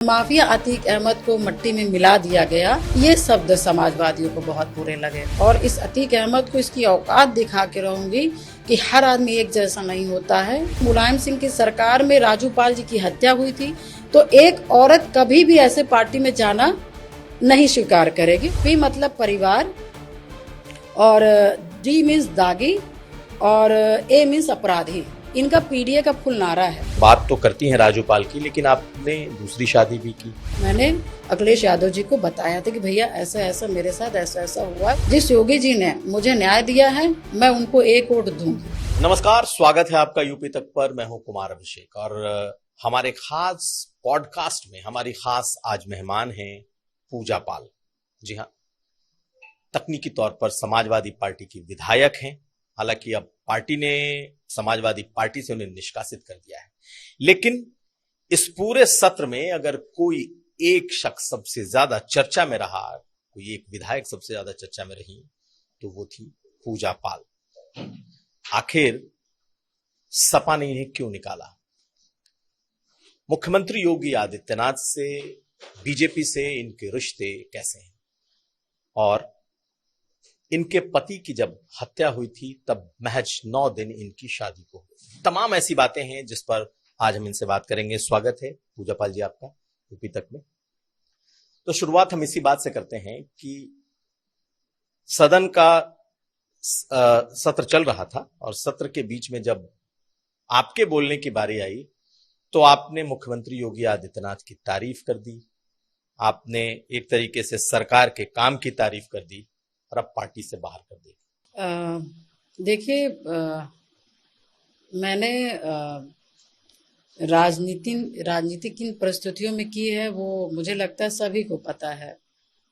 Mafia Atiq Ahmad को मट्टी में मिला दिया गया, ये शब्द समाजवादियों को बहुत बुरे लगे और इस अतीक अहमद को इसकी औकात दिखा के रहूंगी कि हर आदमी एक जैसा नहीं होता है। मुलायम सिंह की सरकार में राजू पाल जी की हत्या हुई थी, तो एक औरत कभी भी ऐसे पार्टी में जाना नहीं स्वीकार करेगी। पी मतलब परिवार और डी मीन्स दागी और ए मीन्स अपराधी, इनका पीडीए का फुल नारा है। बात तो करती हैं राजू पाल की, लेकिन आपने दूसरी शादी भी की। मैंने अखिलेश यादव जी को बताया था कि भैया ऐसा ऐसा मेरे साथ ऐसा हुआ। जिस योगी जी ने मुझे न्याय दिया है, मैं उनको एक वोट दूंगी। नमस्कार, स्वागत है आपका यूपी तक पर। मैं हूं कुमार अभिषेक और हमारे खास पॉडकास्ट में हमारी खास आज मेहमान हैं पूजा पाल। जी हाँ, तकनीकी तौर पर समाजवादी पार्टी की विधायक हैं। हालांकि अब पार्टी ने समाजवादी पार्टी से उन्हें निष्कासित कर दिया है, लेकिन इस पूरे सत्र में अगर कोई एक शख्स सबसे ज्यादा चर्चा में रहा, कोई एक विधायक सबसे ज्यादा चर्चा में रही, तो वो थी पूजा पाल। आखिर सपा ने इन्हें क्यों निकाला? मुख्यमंत्री योगी आदित्यनाथ से, बीजेपी से इनके रिश्ते कैसे हैं? और इनके पति की जब हत्या हुई थी तब महज 9 दिन इनकी शादी को हुए। तमाम ऐसी बातें हैं जिस पर आज हम इनसे बात करेंगे। स्वागत है पूजा पाल जी आपका यूपी तक में। तो शुरुआत हम इसी बात से करते हैं कि सदन का सत्र चल रहा था और सत्र के बीच में जब आपके बोलने की बारी आई तो आपने मुख्यमंत्री योगी आदित्यनाथ की तारीफ कर दी, आपने एक तरीके से सरकार के काम की तारीफ कर दी और अब पार्टी से बाहर कर दी। देखिए, मैंने राजनीति किन परिस्थितियों में की है वो मुझे लगता है सभी को पता है।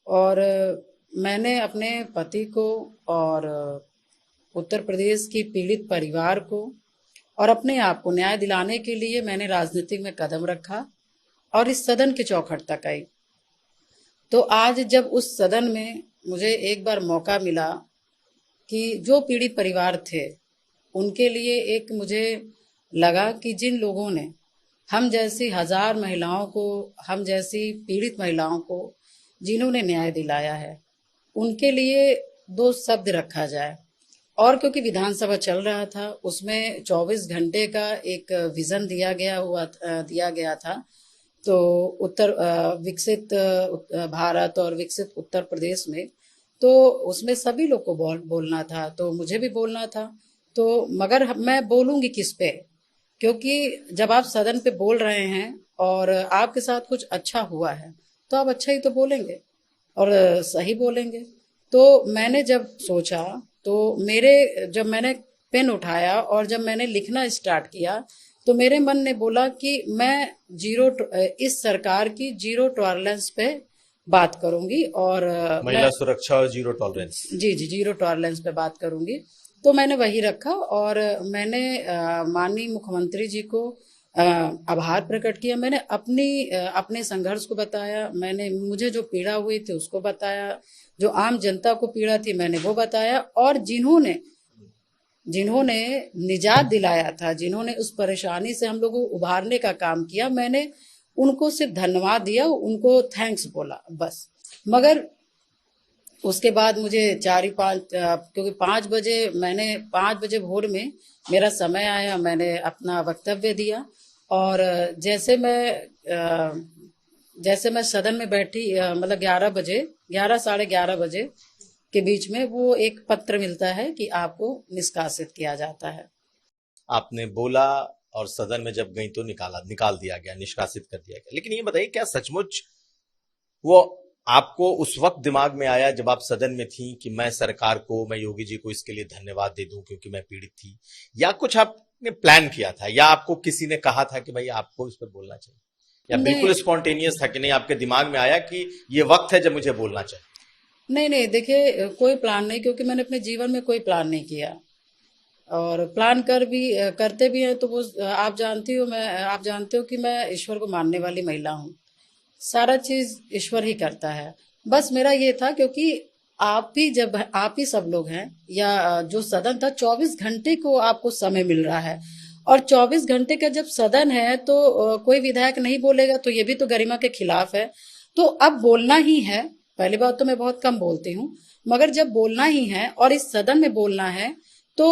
और मैंने अपने पति को और उत्तर प्रदेश की पीड़ित परिवार को और अपने आप को न्याय दिलाने के लिए मैंने राजनीति में कदम रखा और इस सदन के चौखट तक आई। तो आज जब उस सदन में मुझे एक बार मौका मिला कि जो पीड़ित परिवार थे उनके लिए एक मुझे लगा कि जिन लोगों ने हम जैसी हजार महिलाओं को, हम जैसी पीड़ित महिलाओं को जिन्होंने न्याय दिलाया है, उनके लिए 2 शब्द रखा जाए। और क्योंकि विधानसभा चल रहा था, उसमें 24 घंटे का एक विजन दिया गया था। तो विकसित भारत और विकसित उत्तर प्रदेश में, तो उसमें सभी लोग को बोलना था, तो मुझे भी बोलना था। तो मगर मैं बोलूंगी किस पे? क्योंकि जब आप सदन पे बोल रहे हैं और आपके साथ कुछ अच्छा हुआ है तो आप अच्छा ही तो बोलेंगे और सही बोलेंगे। तो मैंने जब सोचा, तो जब मैंने पेन उठाया और जब मैंने लिखना स्टार्ट किया तो मेरे मन ने बोला कि मैं इस सरकार की 0 टॉलरेंस पे बात करूंगी और महिला सुरक्षा और 0 टॉलरेंस। जी 0 टॉलरेंस पे बात करूंगी। तो मैंने वही रखा और मैंने माननीय मुख्यमंत्री जी को आभार प्रकट किया। मैंने अपने संघर्ष को बताया, मैंने मुझे जो पीड़ा हुई थी उसको बताया, जो आम जनता को पीड़ा थी मैंने वो बताया। और जिन्होंने निजात दिलाया था, जिन्होंने उस परेशानी से हम लोगों को उभारने का काम किया, मैंने उनको सिर्फ धन्यवाद दिया, उनको थैंक्स बोला बस। मगर उसके बाद मुझे 4-5 क्योंकि 5 बजे भोर में मेरा समय आया, मैंने अपना वक्तव्य दिया। और जैसे मैं सदन में बैठी, मतलब 11 साढ़े 11 बजे के बीच में वो एक पत्र मिलता है कि आपको निष्कासित किया जाता है। आपने बोला और सदन में जब गई तो निकाल दिया गया, निष्कासित कर दिया गया। लेकिन ये बताइए, क्या सचमुच वो आपको उस वक्त दिमाग में आया जब आप सदन में थी कि मैं योगी जी को इसके लिए धन्यवाद दे दूं क्योंकि मैं पीड़ित थी, या कुछ आपने प्लान किया था, या आपको किसी ने कहा था कि भाई आपको इस पर बोलना चाहिए, या बिल्कुल स्पॉन्टेनियस था कि नहीं आपके दिमाग में आया कि ये वक्त है जब मुझे बोलना चाहिए? नहीं, देखिए, कोई प्लान नहीं, क्योंकि मैंने अपने जीवन में कोई प्लान नहीं किया। और प्लान करते भी हैं तो वो आप जानते हो कि मैं ईश्वर को मानने वाली महिला हूँ। सारा चीज ईश्वर ही करता है। बस मेरा ये था, क्योंकि आप ही सब लोग हैं, या जो सदन था 24 घंटे को आपको समय मिल रहा है और 24 घंटे का जब सदन है तो कोई विधायक नहीं बोलेगा तो ये भी तो गरिमा के खिलाफ है। तो अब बोलना ही है। पहली बात तो मैं बहुत कम बोलती हूँ, मगर जब बोलना ही है और इस सदन में बोलना है तो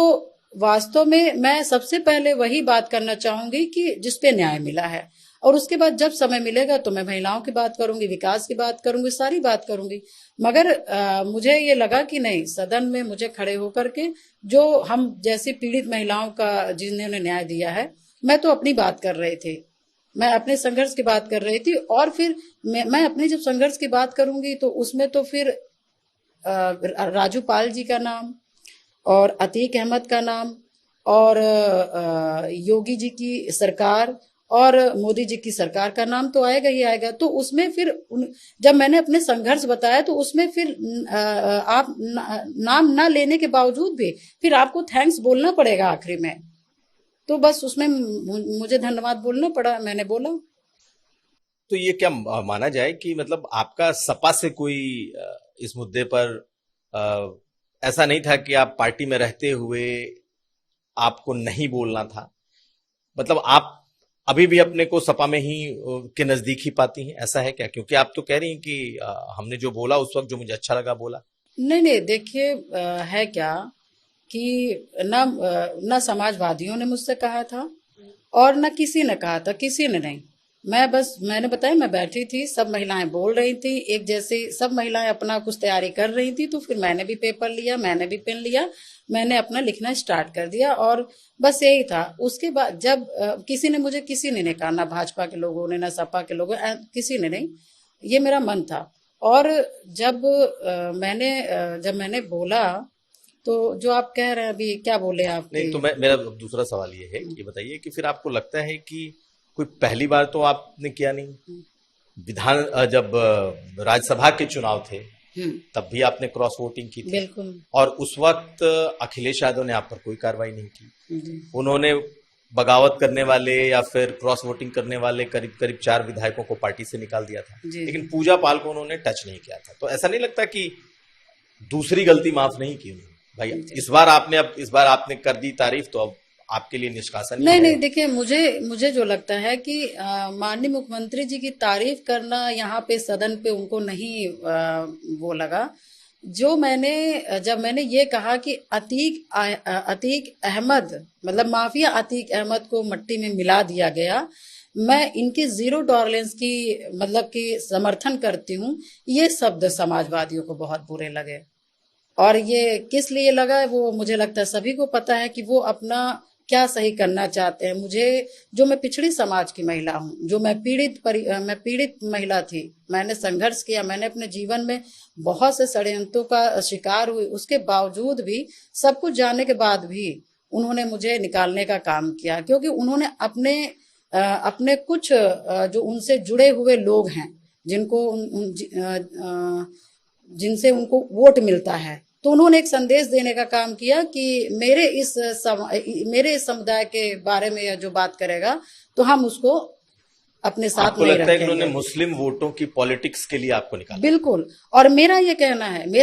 वास्तव में मैं सबसे पहले वही बात करना चाहूंगी कि जिसपे न्याय मिला है, और उसके बाद जब समय मिलेगा तो मैं महिलाओं की बात करूंगी, विकास की बात करूंगी, सारी बात करूंगी। मगर मुझे ये लगा कि नहीं, सदन में मुझे खड़े होकर के जो हम जैसी पीड़ित महिलाओं का जिन्होंने न्याय दिया है, मैं तो अपनी बात कर रही थी, मैं अपने संघर्ष की बात कर रही थी। और फिर मैं अपने जब संघर्ष की बात करूंगी तो उसमें तो फिर राजू पाल जी का नाम और अतीक अहमद का नाम और योगी जी की सरकार और मोदी जी की सरकार का नाम तो आएगा ही आएगा। तो उसमें फिर जब मैंने अपने संघर्ष बताया तो उसमें फिर आप नाम ना लेने के बावजूद भी फिर आपको थैंक्स बोलना पड़ेगा आखिरी में। तो बस उसमें मुझे धन्यवाद बोलना पड़ा, मैंने बोला। तो ये क्या माना जाए कि मतलब आपका सपा से कोई इस मुद्दे पर ऐसा नहीं था कि आप पार्टी में रहते हुए आपको नहीं बोलना था? मतलब आप अभी भी अपने को सपा में ही के नजदीक ही पाती हैं, ऐसा है क्या? क्योंकि आप तो कह रही हैं कि हमने जो बोला उस वक्त जो मुझे अच्छा लगा बोला। नहीं नहीं, देखिए है क्या कि ना समाजवादियों ने मुझसे कहा था और ना किसी ने कहा था, किसी ने नहीं। मैंने बताया, मैं बैठी थी, सब महिलाएं बोल रही थी एक जैसे, सब महिलाएं अपना कुछ तैयारी कर रही थी। तो फिर मैंने भी पेपर लिया, मैंने भी पेन लिया, मैंने अपना लिखना स्टार्ट कर दिया और बस यही था। उसके बाद जब किसी ने नहीं कहा, ना भाजपा के लोगों ने, ना सपा के लोगों, किसी ने नहीं, ये मेरा मन था। और जब जब मैंने बोला तो जो आप कह रहे हैं अभी, क्या बोले आप नहीं तो मेरा दूसरा सवाल ये है, ये बताइए कि फिर आपको लगता है कि कोई पहली बार तो आपने किया नहीं, जब राज्यसभा के चुनाव थे तब भी आपने क्रॉस वोटिंग की थी, बिल्कुल, और उस वक्त अखिलेश यादव ने आप पर कोई कार्रवाई नहीं की। उन्होंने बगावत करने वाले या फिर क्रॉस वोटिंग करने वाले करीब करीब 4 विधायकों को पार्टी से निकाल दिया था, लेकिन पूजा पाल को उन्होंने टच नहीं किया था। तो ऐसा नहीं लगता कि दूसरी गलती माफ नहीं की उन्होंने? भाई इस बार आपने कर दी तारीफ, तो अब आपके लिए निष्कासन नहीं नहीं, देखिए मुझे जो लगता है कि माननीय मुख्यमंत्री जी की तारीफ करना यहाँ पे सदन पे उनको नहीं वो लगा। जब मैंने ये कहा कि अतीक अहमद, मतलब माफिया अतीक अहमद को मट्टी में मिला दिया गया, मैं इनकी जीरो टॉलरेंस की मतलब की समर्थन करती हूँ, ये शब्द समाजवादियों को बहुत बुरे लगे। और ये किस लिए लगा है वो मुझे लगता है सभी को पता है कि वो अपना क्या सही करना चाहते हैं। जो मैं पिछड़ी समाज की महिला हूँ, जो मैं पीड़ित महिला थी, मैंने संघर्ष किया, मैंने अपने जीवन में बहुत से षड्यंत्रों का शिकार हुई, उसके बावजूद भी, सब कुछ जानने के बाद भी उन्होंने मुझे निकालने का काम किया, क्योंकि उन्होंने अपने कुछ जो उनसे जुड़े हुए लोग हैं, जिनसे उनको वोट मिलता है, तो उन्होंने एक संदेश देने का काम किया कि मेरे इस समुदाय के बारे में जो बात करेगा तो हम उसको अपने साथ आपको नहीं लगता है कि रखेंगे। उन्होंने मुस्लिम वोटों की पॉलिटिक्स के लिए आपको निकाला? बिल्कुल। और मेरा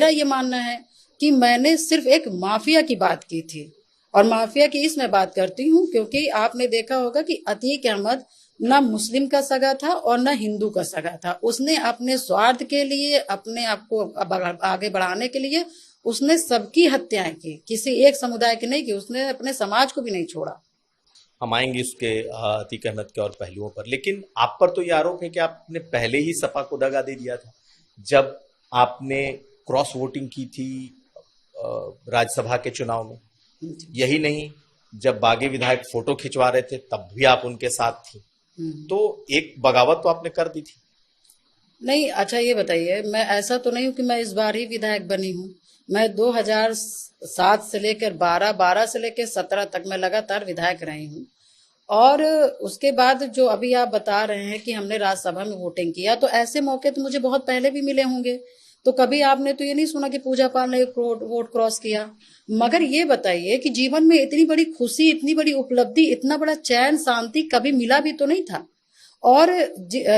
ये मानना है कि मैंने सिर्फ एक माफिया की बात की थी, और माफिया की इसमें बात करती हूँ क्योंकि आपने देखा होगा कि अतीक अहमद ना मुस्लिम का सगा था और ना हिंदू का सगा था। उसने अपने स्वार्थ के लिए, अपने आप को आगे बढ़ाने के लिए उसने सबकी हत्याएं की, किसी एक समुदाय की नहीं की, उसने अपने समाज को भी नहीं छोड़ा। हम आएंगे उसके अतीक अहमद के और पहलुओं पर, लेकिन आप पर तो ये आरोप है कि आपने पहले ही सपा को दगा दे दिया था जब आपने क्रॉस वोटिंग की थी राज्यसभा के चुनाव में। यही नहीं, जब बागी विधायक फोटो खिंचवा रहे थे तब भी आप उनके साथ थी, तो एक बगावत तो आपने कर दी थी। नहीं, अच्छा ये बताइए, मैं ऐसा तो नहीं हूँ कि मैं इस बार ही विधायक बनी हूँ। मैं 2007 से लेकर 12 से लेकर 17 तक मैं लगातार विधायक रही हूँ। और उसके बाद जो अभी आप बता रहे हैं कि हमने राज्यसभा में वोटिंग किया, तो ऐसे मौके तो मुझे बहुत पहले भी मिले होंगे। तो कभी आपने तो ये नहीं सुना कि पूजा पाल ने वोट क्रॉस किया। मगर ये बताइए कि जीवन में इतनी बड़ी खुशी, इतनी बड़ी उपलब्धि, इतना बड़ा चैन शांति कभी मिला भी तो नहीं था। और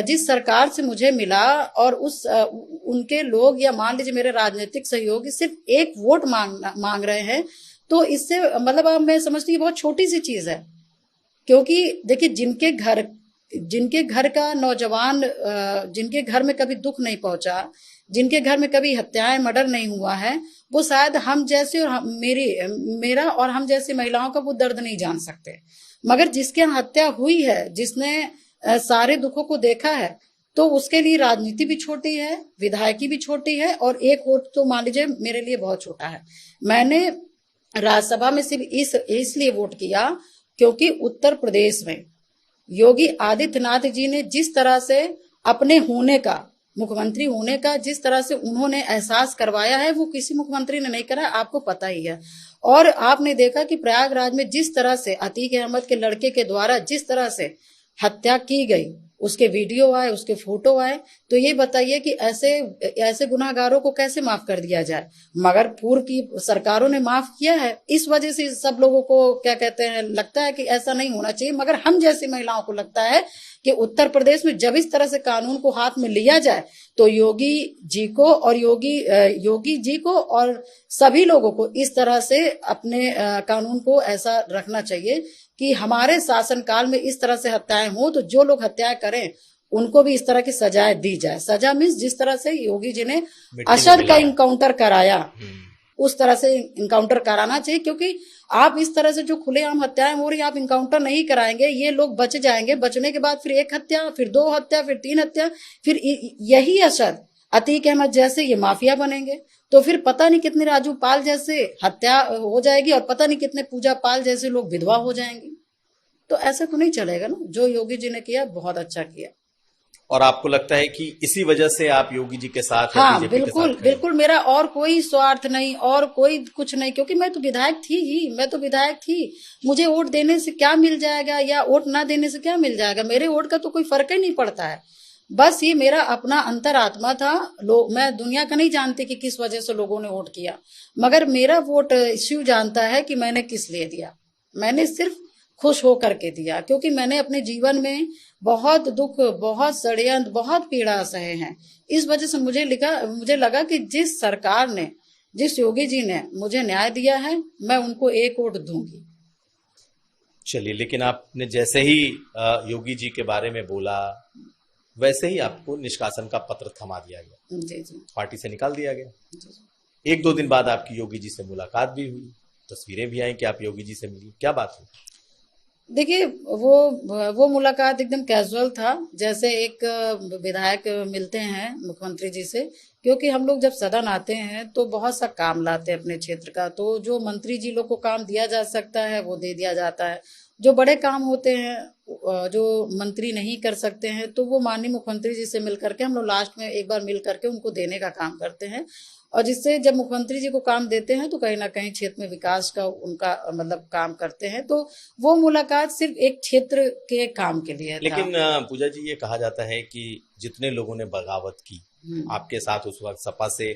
जिस सरकार से मुझे मिला, और उनके लोग या मान लीजिए मेरे राजनीतिक सहयोगी सिर्फ एक वोट मांग रहे हैं, तो इससे मतलब मैं समझती हूँ बहुत छोटी सी चीज है। क्योंकि देखिए जिनके घर का नौजवान जिनके घर में कभी दुख नहीं पहुंचा, जिनके घर में कभी हत्याएं मर्डर नहीं हुआ है, वो शायद हम जैसे और मेरा और हम जैसी महिलाओं का वो दर्द नहीं जान सकते। मगर जिसके यहाँ हत्या हुई है, जिसने सारे दुखों को देखा है, तो उसके लिए राजनीति भी छोटी है, विधायकी भी छोटी है, और एक वोट तो मान लीजिए मेरे लिए बहुत छोटा है। मैंने राज्यसभा में सिर्फ इसलिए वोट किया क्योंकि उत्तर प्रदेश में योगी आदित्यनाथ जी ने जिस तरह से अपने होने का, मुख्यमंत्री होने का जिस तरह से उन्होंने एहसास करवाया है, वो किसी मुख्यमंत्री ने नहीं करा, आपको पता ही है। और आपने देखा कि प्रयागराज में जिस तरह से अतीक अहमद के लड़के के द्वारा जिस तरह से हत्या की गई, उसके वीडियो आए, उसके फोटो आए, तो ये बताइए कि ऐसे गुनाहगारों को कैसे माफ कर दिया जाए। मगर पूर्व की सरकारों ने माफ किया है, इस वजह से सब लोगों को क्या कहते हैं, लगता है कि ऐसा नहीं होना चाहिए। मगर हम जैसी महिलाओं को लगता है कि उत्तर प्रदेश में जब इस तरह से कानून को हाथ में लिया जाए, तो योगी जी को और सभी लोगों को इस तरह से अपने कानून को ऐसा रखना चाहिए कि हमारे शासनकाल में इस तरह से हत्याएं हो, तो जो लोग हत्याएं करें उनको भी इस तरह की सजाएं दी जाए। सजा मीन्स जिस तरह से योगी जी ने असद का इनकाउंटर कराया, उस तरह से इनकाउंटर कराना चाहिए। क्योंकि आप इस तरह से जो खुलेआम हत्याएं हो रही, आप इनकाउंटर नहीं कराएंगे, ये लोग बच जाएंगे। बचने के बाद फिर एक हत्या, फिर 2 हत्या, फिर 3 हत्या, फिर यही असद, अतीक अहमद जैसे ये माफिया बनेंगे। तो फिर पता नहीं कितने राजू पाल जैसे हत्या हो जाएगी, और पता नहीं कितने पूजा पाल जैसे लोग विधवा हो जाएंगे। तो ऐसा तो नहीं चलेगा ना। जो योगी जी ने किया बहुत अच्छा किया। और आपको लगता है कि इसी वजह से आप योगी जी के साथ, हाँ, बिल्कुल बिल्कुल, मेरा और कोई स्वार्थ नहीं और कोई कुछ नहीं। क्योंकि मैं तो विधायक थी। मुझे वोट देने से क्या मिल जाएगा या वोट ना देने से क्या मिल जाएगा, मेरे वोट का तो कोई फर्क ही नहीं पड़ता है। बस ये मेरा अपना अंतरात्मा था। मैं दुनिया का नहीं जानती कि किस वजह से लोगों ने वोट किया, मगर मेरा वोट शिव जानता है कि मैंने किस लिए दिया। मैंने सिर्फ खुश होकर के दिया, क्योंकि मैंने अपने जीवन में बहुत दुख, बहुत षड्यंत्र, बहुत पीड़ा सहे हैं। इस वजह से मुझे लगा कि जिस सरकार ने, जिस योगी जी ने मुझे न्याय दिया है, मैं उनको एक वोट दूंगी। चलिए, लेकिन आपने जैसे ही योगी जी के बारे में बोला, वैसे ही आपको निष्कासन का पत्र थमा दिया गया। जी जी। पार्टी से निकाल दिया गया। जी। 1-2 दिन बाद आपकी योगी जी से मुलाकात भी हुई, तस्वीरें भी आई कि आप योगी जी से मिली, क्या बात हुई? देखिए, वो मुलाकात एकदम कैजुअल था, जैसे एक विधायक मिलते हैं मुख्यमंत्री जी से। क्योंकि हम लोग जब सदन आते हैं तो बहुत सा काम लाते हैं अपने क्षेत्र का, तो जो मंत्री जी लोग को काम दिया जा सकता है वो दे दिया जाता है। जो बड़े काम होते हैं, जो मंत्री नहीं कर सकते हैं, तो वो माननीय मुख्यमंत्री जी से मिल करके हम लोग लास्ट में एक बार मिल करके उनको देने का काम करते हैं। और जिससे जब मुख्यमंत्री जी को काम देते हैं तो कहीं ना कहीं क्षेत्र में विकास का उनका मतलब काम करते हैं। तो वो मुलाकात सिर्फ एक क्षेत्र के काम के लिए था। लेकिन पूजा जी, ये कहा जाता है कि जितने लोगों ने बगावत की आपके साथ उस वक्त, सपा से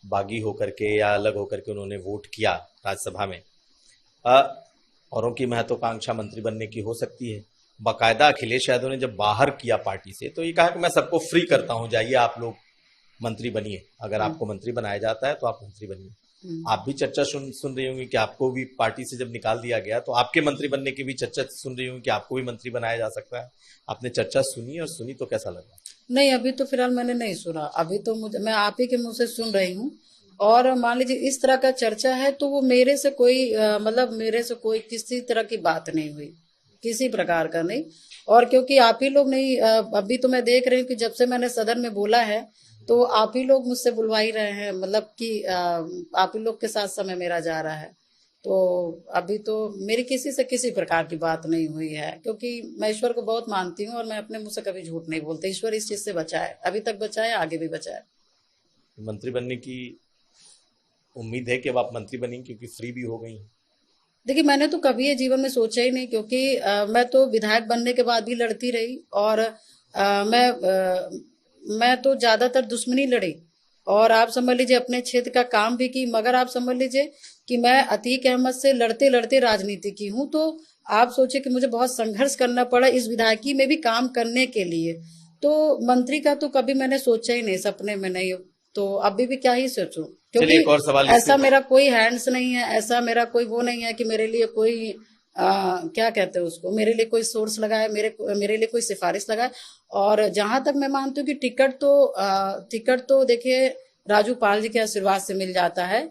बागी होकर के या अलग होकर के उन्होंने वोट किया राज्यसभा में, औरों की महत्वाकांक्षा मंत्री बनने की हो सकती है। बाकायदा अखिलेश यादव ने जब बाहर किया पार्टी से, तो ये कहा कि मैं सबको फ्री करता हूं, जाइए आप लोग मंत्री बनिए, अगर आपको मंत्री बनाया जाता है तो आप मंत्री बनिए। आप भी चर्चा सुन रही होंगी कि आपको भी पार्टी से जब निकाल दिया गया तो आपके मंत्री बनने की भी चर्चा सुन रही होंगी कि आपको भी मंत्री बनाया जा सकता है। आपने चर्चा सुनी, और सुनी तो कैसा लगा? नहीं, अभी तो फिलहाल मैंने नहीं सुना। अभी तो मैं आप ही के मुंह से सुन रही हूँ। और मान लीजिए इस तरह का चर्चा है तो वो मेरे से कोई किसी तरह की बात नहीं हुई, किसी प्रकार का नहीं। और क्योंकि आप ही लोग नहीं, अभी तो मैं देख रही हूँ कि जब से मैंने सदन में बोला है तो आप ही लोग मुझसे बुलवा ही रहे हैं, मतलब कि आप ही लोग के साथ समय मेरा जा रहा है। तो अभी तो मेरी किसी से किसी प्रकार की बात नहीं हुई है, क्योंकि मैं ईश्वर को बहुत मानती हूँ और मैं अपने मुंह से कभी झूठ नहीं बोलती। ईश्वर इस चीज से बचाए, अभी तक बचाए, आगे भी बचाए। मंत्री बनने की उम्मीद है कि अब आप मंत्री बनेंगी, क्योंकि फ्री भी हो गई? देखिए, मैंने तो कभी ये जीवन में सोचा ही नहीं, क्योंकि मैं तो विधायक बनने के बाद भी लड़ती रही। और मैं तो ज्यादातर दुश्मनी लड़ी, और आप समझ लीजिए अपने क्षेत्र का काम भी की। मगर आप समझ लीजिए कि मैं अतीक अहमद से लड़ते लड़ते राजनीति की हूँ। तो आप सोचिए कि मुझे बहुत संघर्ष करना पड़ा इस विधायकी में भी काम करने के लिए। तो मंत्री का तो कभी मैंने सोचा ही नहीं, सपने में नहीं। तो अभी भी क्या ही सोचूं, क्योंकि एक और सवाल ऐसा मेरा कोई हैंड्स नहीं है, ऐसा मेरा कोई वो नहीं है कि मेरे लिए कोई क्या कहते हैं उसको, मेरे लिए कोई सोर्स लगाए, मेरे लिए कोई सिफारिश लगाए। और जहां तक मैं मानती हूँ कि टिकट तो देखिए राजू पाल जी के आशीर्वाद से मिल जाता है,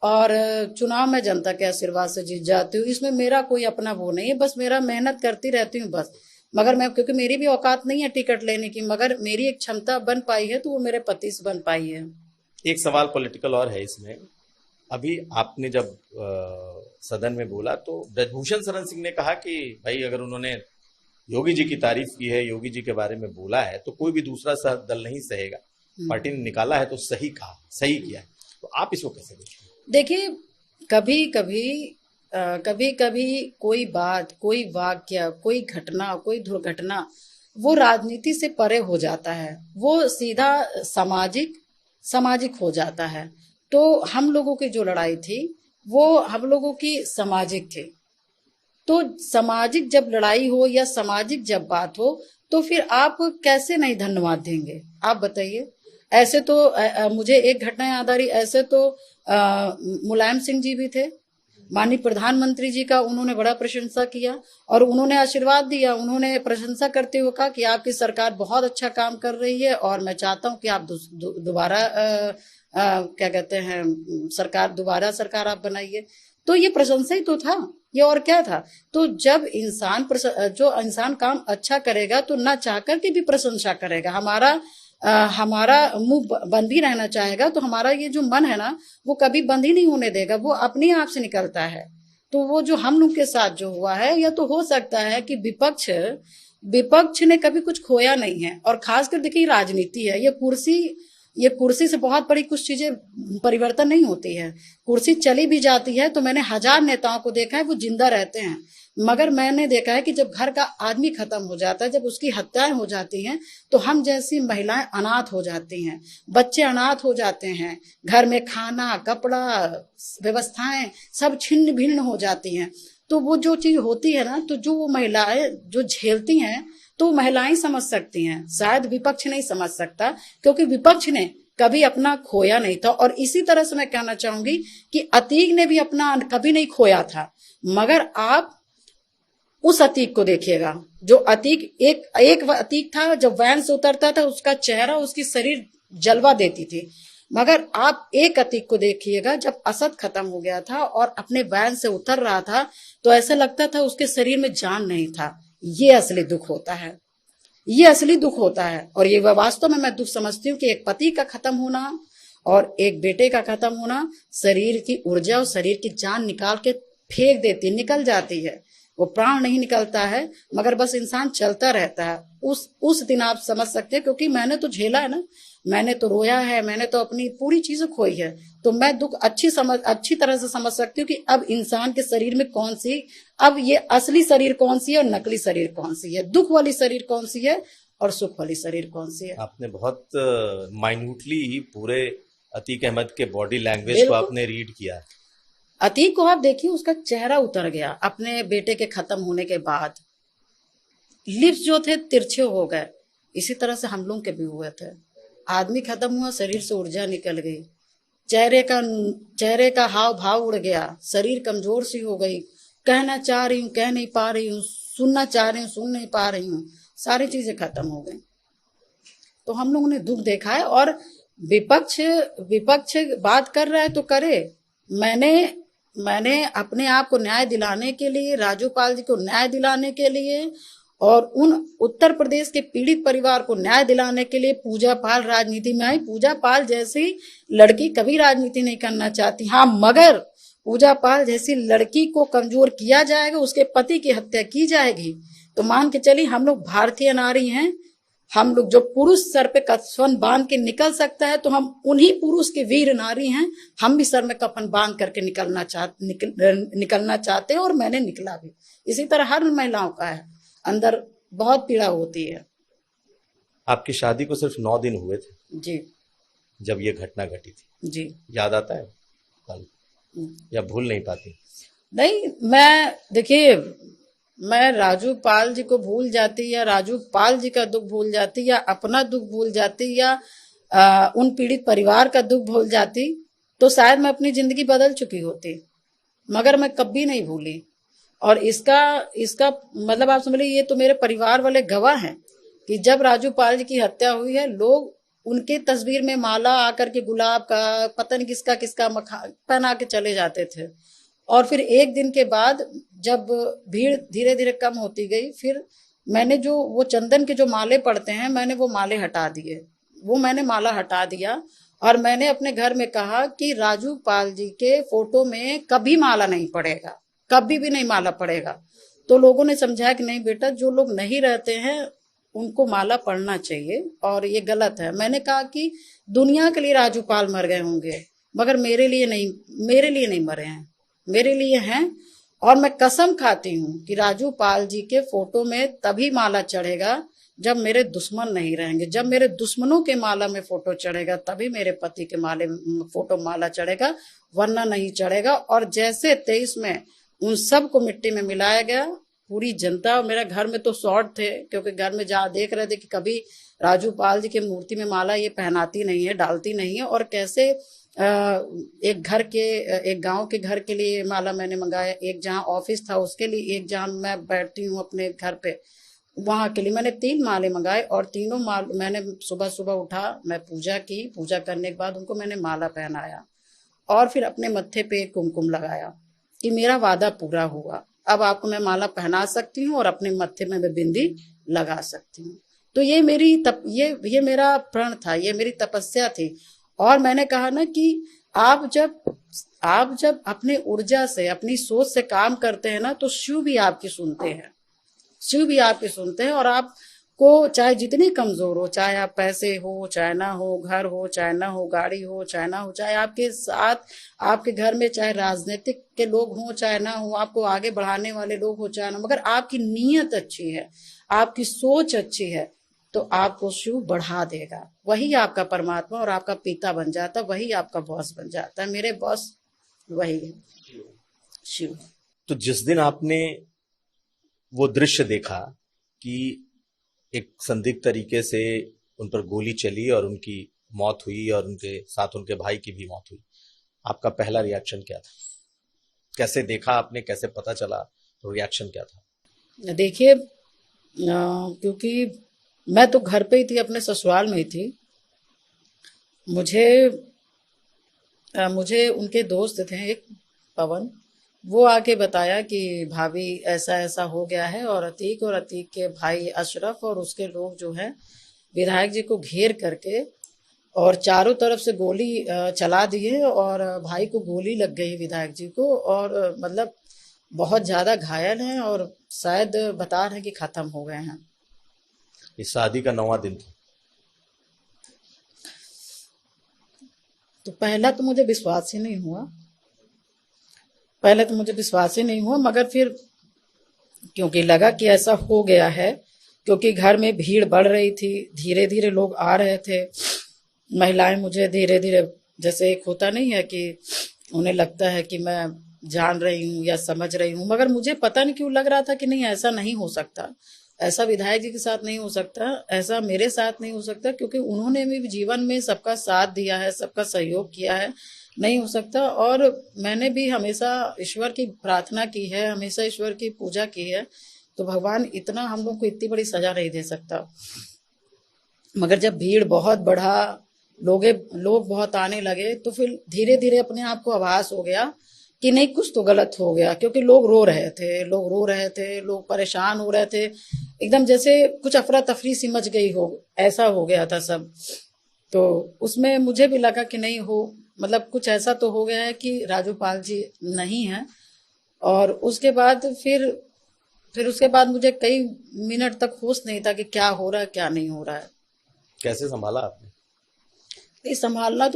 और चुनाव में जनता के आशीर्वाद से जीत जाती हूँ। इसमें मेरा कोई अपना वो नहीं है, बस मेरा मेहनत करती रहती हूँ बस। मगर मैं, क्योंकि मेरी भी औकात नहीं है टिकट लेने की, मगर मेरी एक क्षमता बन पाई है तो वो मेरे पति से बन पाई है। एक सवाल पॉलिटिकल और है इसमें। अभी आपने जब सदन में बोला तो ब्रजभूषण शरण सिंह ने कहा कि भाई अगर उन्होंने योगी जी की तारीफ की है, योगी जी के बारे में बोला है, तो कोई भी दूसरा दल नहीं सहेगा, पार्टी ने निकाला है तो सही कहा, सही किया है। तो आप इसको कैसे देखते हैं? देखिए, कभी कभी कभी कभी कोई बात, कोई वाक्य, कोई घटना, कोई दुर्घटना वो राजनीति से परे हो जाता है, वो सीधा सामाजिक सामाजिक हो जाता है। तो हम लोगों की जो लड़ाई थी वो हम लोगों की सामाजिक थी। तो सामाजिक जब लड़ाई हो या सामाजिक जब बात हो तो फिर आप कैसे नहीं धन्यवाद देंगे, आप बताइए। ऐसे तो मुझे एक घटना याद आ रही, ऐसे तो मुलायम सिंह जी भी थे, माननीय प्रधानमंत्री जी का उन्होंने बड़ा प्रशंसा किया और उन्होंने आशीर्वाद दिया। उन्होंने प्रशंसा करते हुए कहा कि आपकी सरकार बहुत अच्छा काम कर रही है और मैं चाहता हूं कि आप दोबारा क्या कहते हैं, दोबारा सरकार आप बनाइए। तो ये प्रशंसा ही तो था, ये और क्या था। तो जब जो इंसान काम अच्छा करेगा तो ना चाहकर के भी प्रशंसा करेगा। हमारा मुंह बंद भी रहना चाहेगा तो हमारा ये जो मन है ना वो कभी बंद ही नहीं होने देगा, वो अपने आप से निकलता है। तो वो जो हम लोग के साथ जो हुआ है, या तो हो सकता है कि विपक्ष ने कभी कुछ खोया नहीं है। और खासकर देखिए राजनीति है, ये कुर्सी से बहुत बड़ी कुछ चीजें परिवर्तन नहीं होती है। कुर्सी चली भी जाती है तो मैंने 1000 नेताओं को देखा है वो जिंदा रहते हैं, मगर मैंने देखा है कि जब घर का आदमी खत्म हो जाता है, जब उसकी हत्याएं हो जाती हैं, तो हम जैसी महिलाएं अनाथ हो जाती हैं, बच्चे अनाथ हो जाते हैं, घर में खाना कपड़ा व्यवस्थाएं सब छिन्न भिन्न हो जाती हैं। तो वो जो चीज होती है ना, तो जो वो महिलाएं जो झेलती हैं तो महिलाएं समझ सकती हैं, शायद विपक्ष नहीं समझ सकता, क्योंकि विपक्ष ने कभी अपना खोया नहीं था। और इसी तरह से मैं कहना चाहूंगी कि अतीक ने भी अपना कभी नहीं खोया था। मगर आप उस अतीक को देखिएगा, जो अतीक एक अतीक था, जब वैन से उतरता था उसका चेहरा, उसकी शरीर जलवा देती थी। मगर आप एक अतीक को देखिएगा, जब असद खत्म हो गया था और अपने वैन से उतर रहा था तो ऐसा लगता था उसके शरीर में जान नहीं था। ये असली दुख होता है, ये असली दुख होता है। और ये वास्तव में मैं दुख समझती हूँ कि एक पति का खत्म होना और एक बेटे का खत्म होना शरीर की ऊर्जा और शरीर की जान निकाल के फेंक देती, निकल जाती है, वो प्राण नहीं निकलता है, मगर बस इंसान चलता रहता है। उस दिन आप समझ सकते हैं, क्योंकि मैंने तो झेला है ना, मैंने तो रोया है, मैंने तो अपनी पूरी चीजें खोई है। तो मैं दुख अच्छी तरह से समझ सकती हूँ कि अब इंसान के शरीर में अब ये असली शरीर कौन सी है और नकली शरीर कौन सी है, दुख वाली शरीर कौन सी है और सुख वाली शरीर कौन सी है। आपने बहुत माइन्यूटली पूरे अतीक अहमद के बॉडी लैंग्वेज को आपने रीड किया है। अतीक को आप देखिए, उसका चेहरा उतर गया अपने बेटे के खत्म होने के बाद, लिप्स जो थे तिरछे हो गए। इसी तरह से हम लोग के भी हुए थे, आदमी खत्म हुआ, शरीर से ऊर्जा निकल गई, चेहरे का हाव भाव उड़ गया, शरीर कमजोर सी हो गई, कहना चाह रही हूँ कह नहीं पा रही हूँ, सुनना चाह रही हूँ सुन नहीं पा रही हूँ, सारी चीजें खत्म हो गई। तो हम लोगों ने दुख देखा है। और विपक्ष बात कर रहा है तो करे। मैंने अपने आप को न्याय दिलाने के लिए, राजू पाल जी को न्याय दिलाने के लिए और उन उत्तर प्रदेश के पीड़ित परिवार को न्याय दिलाने के लिए पूजा पाल राजनीति में आई। पूजा पाल जैसी लड़की कभी राजनीति नहीं करना चाहती, हाँ, मगर पूजा पाल जैसी लड़की को कमजोर किया जाएगा, उसके पति की हत्या की जाएगी, तो मान के चलिए हम लोग भारतीय नारी हैं। हम लोग जो पुरुष सर पे कफन बांध के निकल सकता है तो हम उन्हीं पुरुष के वीर नारी हैं। हम भी सर में कफन बांध करके निकलना चाहते हैं और मैंने निकला भी। इसी तरह हर महिलाओं का है, अंदर बहुत पीड़ा होती है। आपकी शादी को सिर्फ 9 दिन हुए थे जी, जब ये घटना घटी थी। जी, याद आता है कल या भूल नहीं पाती? नहीं, देखिए, मैं राजू पाल जी को भूल जाती या राजू पाल जी का दुख भूल जाती या अपना दुख भूल जाती या उन पीड़ित परिवार का दुख भूल जाती तो शायद मैं अपनी जिंदगी बदल चुकी होती, मगर मैं कभी नहीं भूली। और इसका इसका मतलब आप समझ लीजिए, ये तो मेरे परिवार वाले गवाह हैं कि जब राजू पाल जी की हत्या हुई है, लोग उनके तस्वीर में माला आकर के गुलाब का पता नहीं किसका किसका मखा पहना के चले जाते थे। और फिर एक दिन के बाद जब भीड़ धीरे धीरे कम होती गई, फिर मैंने जो वो चंदन के जो माले पड़ते हैं, मैंने वो माले हटा दिए, वो मैंने माला हटा दिया। और मैंने अपने घर में कहा कि राजू पाल जी के फोटो में कभी माला नहीं पड़ेगा, कभी भी नहीं माला पड़ेगा। तो लोगों ने समझाया कि नहीं बेटा, जो लोग नहीं रहते हैं उनको माला पड़ना चाहिए और ये गलत है। मैंने कहा कि दुनिया के लिए राजू पाल मर गए होंगे, मगर मेरे लिए नहीं, मेरे लिए नहीं मरे हैं, मेरे लिए हैं। और मैं कसम खाती हूँ कि राजू पाल जी के फोटो में तभी माला चढ़ेगा जब मेरे दुश्मन नहीं रहेंगे, जब मेरे दुश्मनों के माला में फोटो चढ़ेगा तभी मेरे पति के माले फोटो माला चढ़ेगा, वरना नहीं चढ़ेगा। और जैसे 23 में उन सबको मिट्टी में मिलाया गया, पूरी जनता, मेरा घर में तो शॉर्ट थे क्योंकि घर में जहाँ देख रहे थे कि कभी राजू पाल जी की मूर्ति में माला ये पहनाती नहीं है, डालती नहीं है, और कैसे एक घर के, एक गांव के घर के लिए माला मैंने मंगाया, एक जहाँ ऑफिस था उसके लिए, एक जहाँ मैं बैठती हूँ अपने घर पे वहां के लिए, मैंने 3 माले मंगाए। और तीनों माल मैंने सुबह सुबह उठा, मैं पूजा की, पूजा करने के बाद उनको मैंने माला पहनाया और फिर अपने मत्थे पे कुमकुम लगाया कि मेरा वादा पूरा हुआ, अब आपको मैं माला पहना सकती हूँ और अपने मत्थे में मैं बिंदी लगा सकती हूँ। तो ये मेरी ये मेरा प्रण था, ये मेरी तपस्या थी। और मैंने कहा ना कि आप जब अपनी ऊर्जा से, अपनी सोच से काम करते हैं ना, तो शिव भी आपकी सुनते हैं, शिव भी आपकी सुनते हैं। और आपको चाहे जितनी कमजोर हो, चाहे आप पैसे हो चाहे ना हो, घर हो चाहे ना हो, गाड़ी हो चाहे ना हो, चाहे आपके साथ आपके घर में चाहे राजनीतिक के लोग हों चाहे ना हो, आपको आगे बढ़ाने वाले लोग हो चाहे ना, मगर आपकी नीयत अच्छी है, आपकी सोच अच्छी है, तो आपको शिव बढ़ा देगा। वही आपका परमात्मा और आपका पिता बन जाता, वही आपका बॉस बन जाता है। मेरे बॉस वही है, शिव। तो जिस दिन आपने वो दृश्य देखा कि एक संदिग्ध तरीके से उन पर गोली चली और उनकी मौत हुई और उनके साथ उनके भाई की भी मौत हुई, आपका पहला रिएक्शन क्या था? कैसे देखा आपने, कैसे पता चला, तो रिएक्शन क्या था? देखिए, क्योंकि मैं तो घर पे ही थी, अपने ससुराल में ही थी। मुझे मुझे उनके दोस्त थे एक, पवन, वो आके बताया कि भाभी ऐसा ऐसा हो गया है, और अतीक के भाई अशरफ और उसके लोग जो है विधायक जी को घेर करके और चारों तरफ से गोली चला दिए, और भाई को गोली लग गई विधायक जी को, और मतलब बहुत ज्यादा घायल हैं और शायद बता रहे हैं कि खत्म हो गए हैं। इस शादी का 9वां दिन था। तो पहला तो मुझे विश्वास ही नहीं हुआ, पहले तो मुझे विश्वास ही नहीं हुआ, मगर फिर क्योंकि लगा कि ऐसा हो गया है, क्योंकि घर में भीड़ बढ़ रही थी, धीरे धीरे लोग आ रहे थे, महिलाएं मुझे धीरे धीरे, जैसे एक होता नहीं है कि उन्हें लगता है कि मैं जान रही हूँ या समझ रही हूँ, मगर मुझे पता नहीं क्यों लग रहा था कि नहीं, ऐसा नहीं हो सकता, ऐसा विधायक जी के साथ नहीं हो सकता, ऐसा मेरे साथ नहीं हो सकता, क्योंकि उन्होंने भी जीवन में सबका साथ दिया है, सबका सहयोग किया है, नहीं हो सकता। और मैंने भी हमेशा ईश्वर की प्रार्थना की है, हमेशा ईश्वर की पूजा की है, तो भगवान इतना हम लोग को इतनी बड़ी सजा नहीं दे सकता। मगर जब भीड़ बहुत बढ़ा, लोग बहुत आने लगे, तो फिर धीरे धीरे अपने आप को आभास हो गया कि नहीं, कुछ तो गलत हो गया, क्योंकि लोग रो रहे थे, लोग रो रहे थे, लोग परेशान हो रहे थे, एकदम जैसे कुछ अफरा तफरी सी मच गई हो, ऐसा हो गया था सब। तो उसमें मुझे भी लगा कि नहीं हो, मतलब कुछ ऐसा तो हो गया है कि राजू पाल जी नहीं है। और उसके बाद फिर उसके बाद मुझे कई मिनट तक होश नहीं था कि क्या हो रहा है क्या नहीं हो रहा है। कैसे संभाला आपने? ये संभालना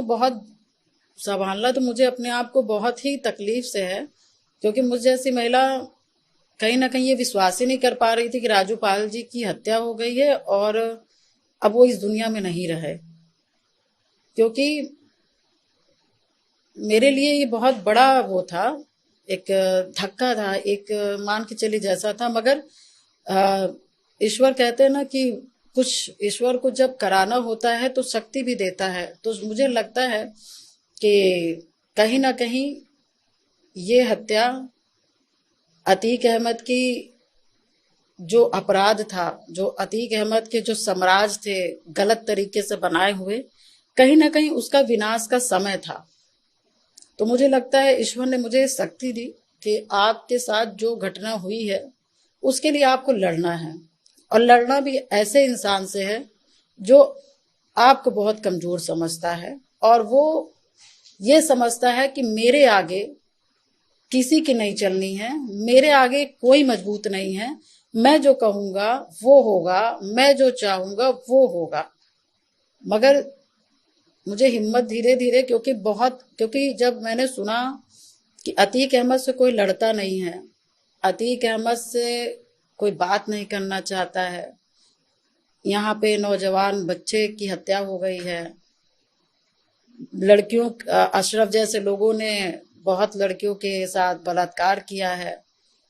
तो मुझे अपने आप को बहुत ही तकलीफ से है, क्योंकि मुझ जैसी महिला कहीं ना कहीं ये विश्वास ही नहीं कर पा रही थी कि राजू पाल जी की हत्या हो गई है और अब वो इस दुनिया में नहीं रहे। क्योंकि मेरे लिए ये बहुत बड़ा वो था, एक धक्का था, एक मान के चली जैसा था। मगर अ, ईश्वर कहते हैं ना कि कुछ ईश्वर को जब कराना होता है तो शक्ति भी देता है। तो मुझे लगता है कि कहीं ना कहीं ये हत्या अतीक अहमद की जो अपराध था, जो अतीक अहमद के जो साम्राज्य थे गलत तरीके से बनाए हुए, कहीं ना कहीं उसका विनाश का समय था। तो मुझे लगता है ईश्वर ने मुझे शक्ति दी कि आपके साथ जो घटना हुई है उसके लिए आपको लड़ना है, और लड़ना भी ऐसे इंसान से है जो आपको बहुत कमजोर समझता है, और वो ये समझता है कि मेरे आगे किसी की नहीं चलनी है, मेरे आगे कोई मजबूत नहीं है, मैं जो कहूंगा वो होगा, मैं जो चाहूंगा वो होगा। मगर मुझे हिम्मत धीरे धीरे, क्योंकि जब मैंने सुना कि अतीक अहमद से कोई लड़ता नहीं है, अतीक अहमद से कोई बात नहीं करना चाहता है, यहाँ पे नौजवान बच्चे की हत्या हो गई है, लड़कियों, अशरफ जैसे लोगों ने बहुत लड़कियों के साथ बलात्कार किया है,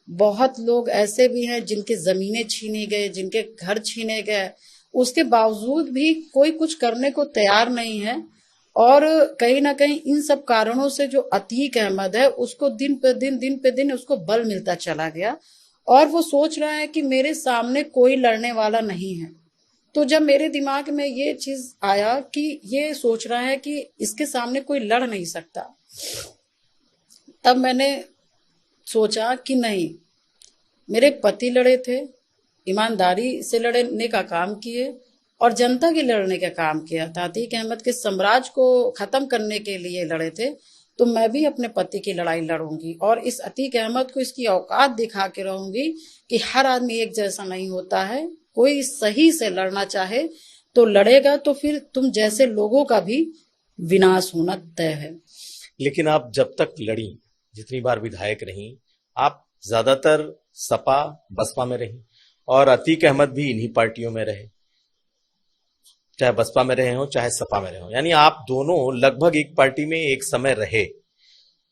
बहुत लोग ऐसे भी हैं जिनके जमीनें छीने गए, जिनके घर छीने गए, उसके बावजूद भी कोई कुछ करने को तैयार नहीं है। और कहीं ना कहीं इन सब कारणों से जो अतीक अहमद है उसको दिन पे दिन उसको बल मिलता चला गया, और वो सोच रहा है कि मेरे सामने कोई लड़ने वाला नहीं है। तो जब मेरे दिमाग में ये चीज आया कि ये सोच रहा है कि इसके सामने कोई लड़ नहीं सकता, तब मैंने सोचा कि नहीं, मेरे पति लड़े थे, ईमानदारी से लड़ने का काम किए और जनता के लड़ने का काम किया था, अतीक अहमद के साम्राज्य को खत्म करने के लिए लड़े थे। तो मैं भी अपने पति की लड़ाई लड़ूंगी और इस अतीक अहमद को इसकी औकात दिखा के रहूंगी कि हर आदमी एक जैसा नहीं होता है, कोई सही से लड़ना चाहे तो लड़ेगा, तो फिर तुम जैसे लोगों का भी विनाश होना तय है। लेकिन आप जब तक लड़ी, जितनी बार विधायक रही, आप ज्यादातर सपा बसपा में रही और अतीक अहमद भी इन्हीं पार्टियों में रहे, चाहे बसपा में रहे हो चाहे सपा में रहे हो, यानी आप दोनों लगभग एक पार्टी में एक समय रहे।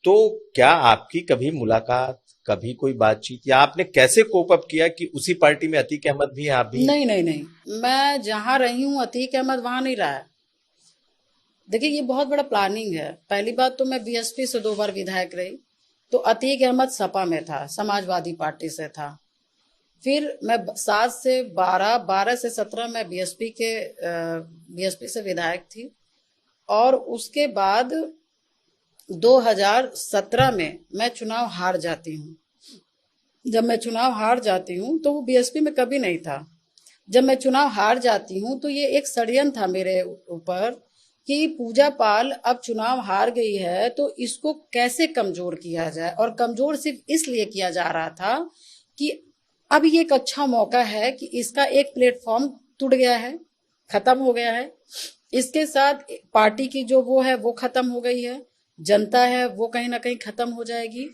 तो क्या आपकी कभी मुलाकात, कभी कोई बातचीत, या आपने कैसे कोप अप किया कि उसी पार्टी में अतीक अहमद भी है, आप भी? नहीं नहीं नहीं, मैं जहां रही हूं अतीक अहमद वहां नहीं रहा है। देखिए ये बहुत बड़ा प्लानिंग है। पहली बात तो मैं बीएसपी से 2 बार विधायक रही, तो अतीक अहमद सपा में था, समाजवादी पार्टी से था। फिर मैं 7 से 12, 12 से 17 मैं बीएसपी से विधायक थी, और उसके बाद 2017 में मैं चुनाव हार जाती हूँ। जब मैं चुनाव हार जाती हूँ तो वो बीएसपी में कभी नहीं था। जब मैं चुनाव हार जाती हूँ तो ये एक षड्यंत्र था मेरे ऊपर कि पूजा पाल अब चुनाव हार गई है तो इसको कैसे कमजोर किया जाए, और कमजोर सिर्फ इसलिए किया जा रहा था कि अब ये एक अच्छा मौका है कि इसका एक प्लेटफॉर्म टूट गया है, खत्म हो गया है, इसके साथ पार्टी की जो वो है वो खत्म हो गई है, जनता है वो कहीं ना कहीं खत्म हो जाएगी,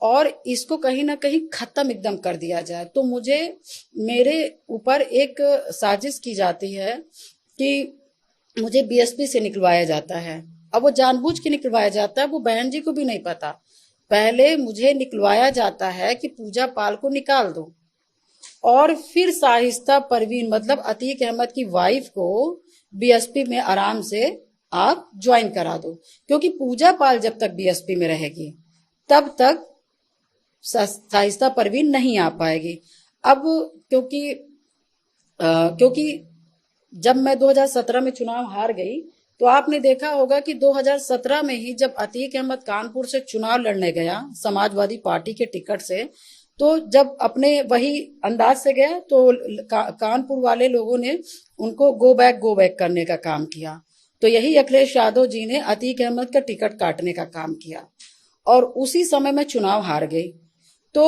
और इसको कहीं ना कहीं खत्म एकदम कर दिया जाए। तो मेरे ऊपर एक साजिश की जाती है कि मुझे बीएसपी से निकलवाया जाता है। अब वो जानबूझ के निकलवाया जाता है, वो बहन जी को भी नहीं पता। पहले मुझे निकलवाया जाता है कि पूजा पाल को निकाल दो, और फिर शाइस्ता परवीन मतलब अतीक अहमद की वाइफ को बीएसपी में आराम से आप ज्वाइन करा दो, क्योंकि पूजा पाल जब तक बीएसपी में रहेगी तब तक शाइस्ता परवीन नहीं आ पाएगी। अब क्योंकि जब मैं 2017 में चुनाव हार गई तो आपने देखा होगा कि 2017 में ही जब अतीक अहमद कानपुर से चुनाव लड़ने गया समाजवादी पार्टी के टिकट से, तो जब अपने वही अंदाज से गया तो कानपुर वाले लोगों ने उनको गो बैक करने का काम किया। तो यही अखिलेश यादव जी ने अतीक अहमद का टिकट काटने का काम किया, और उसी समय मैं चुनाव हार गई। तो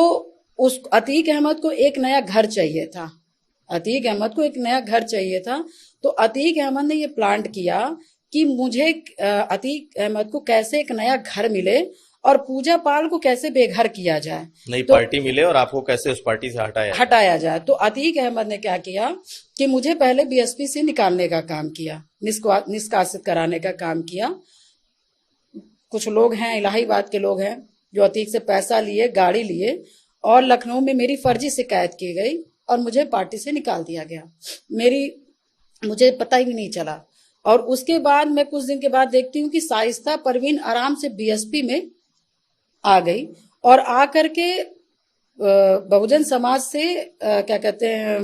उस अतीक अहमद को एक नया घर चाहिए था, अतीक अहमद को एक नया घर चाहिए था। तो अतीक अहमद ने ये प्लान किया कि मुझे अतीक अहमद को कैसे एक नया घर मिले और पूजा पाल को कैसे बेघर किया जाए, नई तो पार्टी मिले और आपको कैसे उस पार्टी से हटाया जाए। तो अतीक अहमद ने क्या किया कि मुझे पहले बीएसपी से निकालने का काम किया, निष्कासित कराने का काम किया। कुछ लोग हैं, इलाहाबाद के लोग हैं, जो अतीक से पैसा लिए, गाड़ी लिए, और लखनऊ में मेरी फर्जी शिकायत की गई और मुझे पार्टी से निकाल दिया गया। मुझे पता ही नहीं चला। और उसके बाद मैं कुछ दिन के बाद देखती हूँ कि शाइस्ता परवीन आराम से बीएसपी में आ गई, और आकर के बहुजन समाज से क्या कहते हैं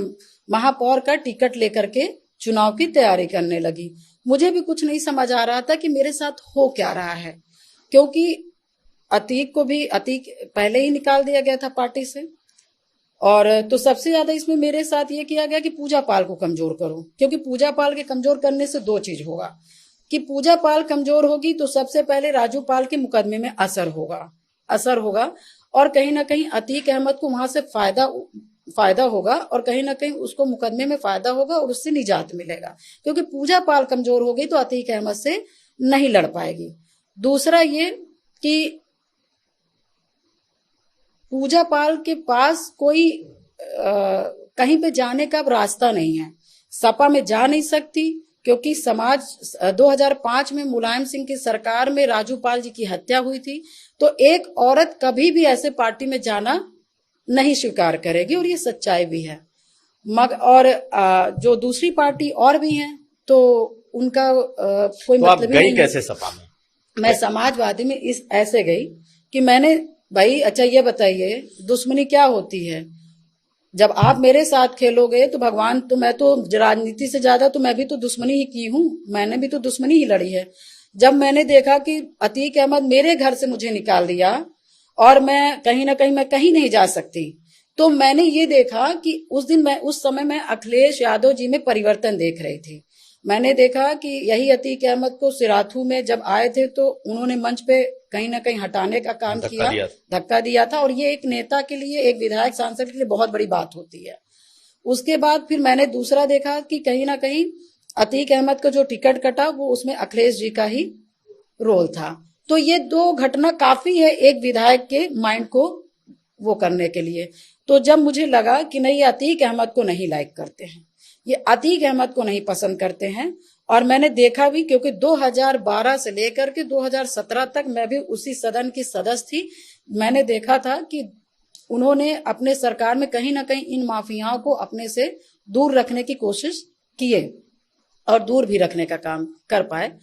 महापौर का टिकट लेकर के चुनाव की तैयारी करने लगी। मुझे भी कुछ नहीं समझ आ रहा था कि मेरे साथ हो क्या रहा है, क्योंकि अतीक पहले ही निकाल दिया गया था पार्टी से। और तो सबसे ज्यादा इसमें मेरे साथ ये किया गया कि पूजा पाल को कमजोर करो, क्योंकि पूजा पाल के कमजोर करने से दो चीज होगा कि पूजा पाल कमजोर होगी तो सबसे पहले राजू पाल के मुकदमे में असर होगा और कहीं ना कहीं अतीक अहमद को वहां से फायदा होगा और कहीं ना कहीं उसको मुकदमे में फायदा होगा और उससे निजात मिलेगा, क्योंकि पूजा पाल कमजोर हो गई तो अतीक अहमद से नहीं लड़ पाएगी। दूसरा ये कि पूजा पाल के पास कोई कहीं पे जाने का रास्ता नहीं है, सपा में जा नहीं सकती, क्योंकि 2005 में मुलायम सिंह की सरकार में राजू पाल जी की हत्या हुई थी, तो एक औरत कभी भी ऐसे पार्टी में जाना नहीं स्वीकार करेगी और ये सच्चाई भी है। और जो दूसरी पार्टी और भी हैं तो उनका कोई तो मतलब आप ही नहीं गई कैसे सपा में? मैं समाजवादी में ऐसे गई कि मैंने, भाई अच्छा ये बताइए दुश्मनी क्या होती है? जब आप मेरे साथ खेलोगे तो भगवान, तो मैं तो राजनीति से ज्यादा तो मैं भी तो दुश्मनी ही की हूं, मैंने भी तो दुश्मनी ही लड़ी है। जब मैंने देखा कि अतीक अहमद मेरे घर से मुझे निकाल दिया और मैं कहीं ना कहीं मैं कहीं नहीं जा सकती, तो मैंने ये देखा कि उस समय मैं अखिलेश यादव जी में परिवर्तन देख रही थी। मैंने देखा कि यही अतीक अहमद को सिराथू में जब आए थे तो उन्होंने मंच पे कहीं ना कहीं हटाने का काम किया, धक्का दिया था, और ये एक नेता के लिए, एक विधायक सांसद के लिए बहुत बड़ी बात होती है। उसके बाद फिर मैंने दूसरा देखा कि कहीं ना कहीं अतीक अहमद का जो टिकट कटा वो उसमें अखिलेश जी का ही रोल था। तो ये दो घटना काफी है एक विधायक के माइंड को वो करने के लिए। तो जब मुझे लगा कि नहीं, अतीक अहमद को नहीं लाइक करते हैं, ये अतीक अहमद को नहीं पसंद करते हैं, और मैंने देखा भी क्योंकि 2012 से लेकर के 2017 तक मैं भी उसी सदन की सदस्य थी, मैंने देखा था कि उन्होंने अपने सरकार में कहीं ना कहीं इन माफियाओं को अपने से दूर रखने की कोशिश किए और दूर भी रखने का काम कर पाए।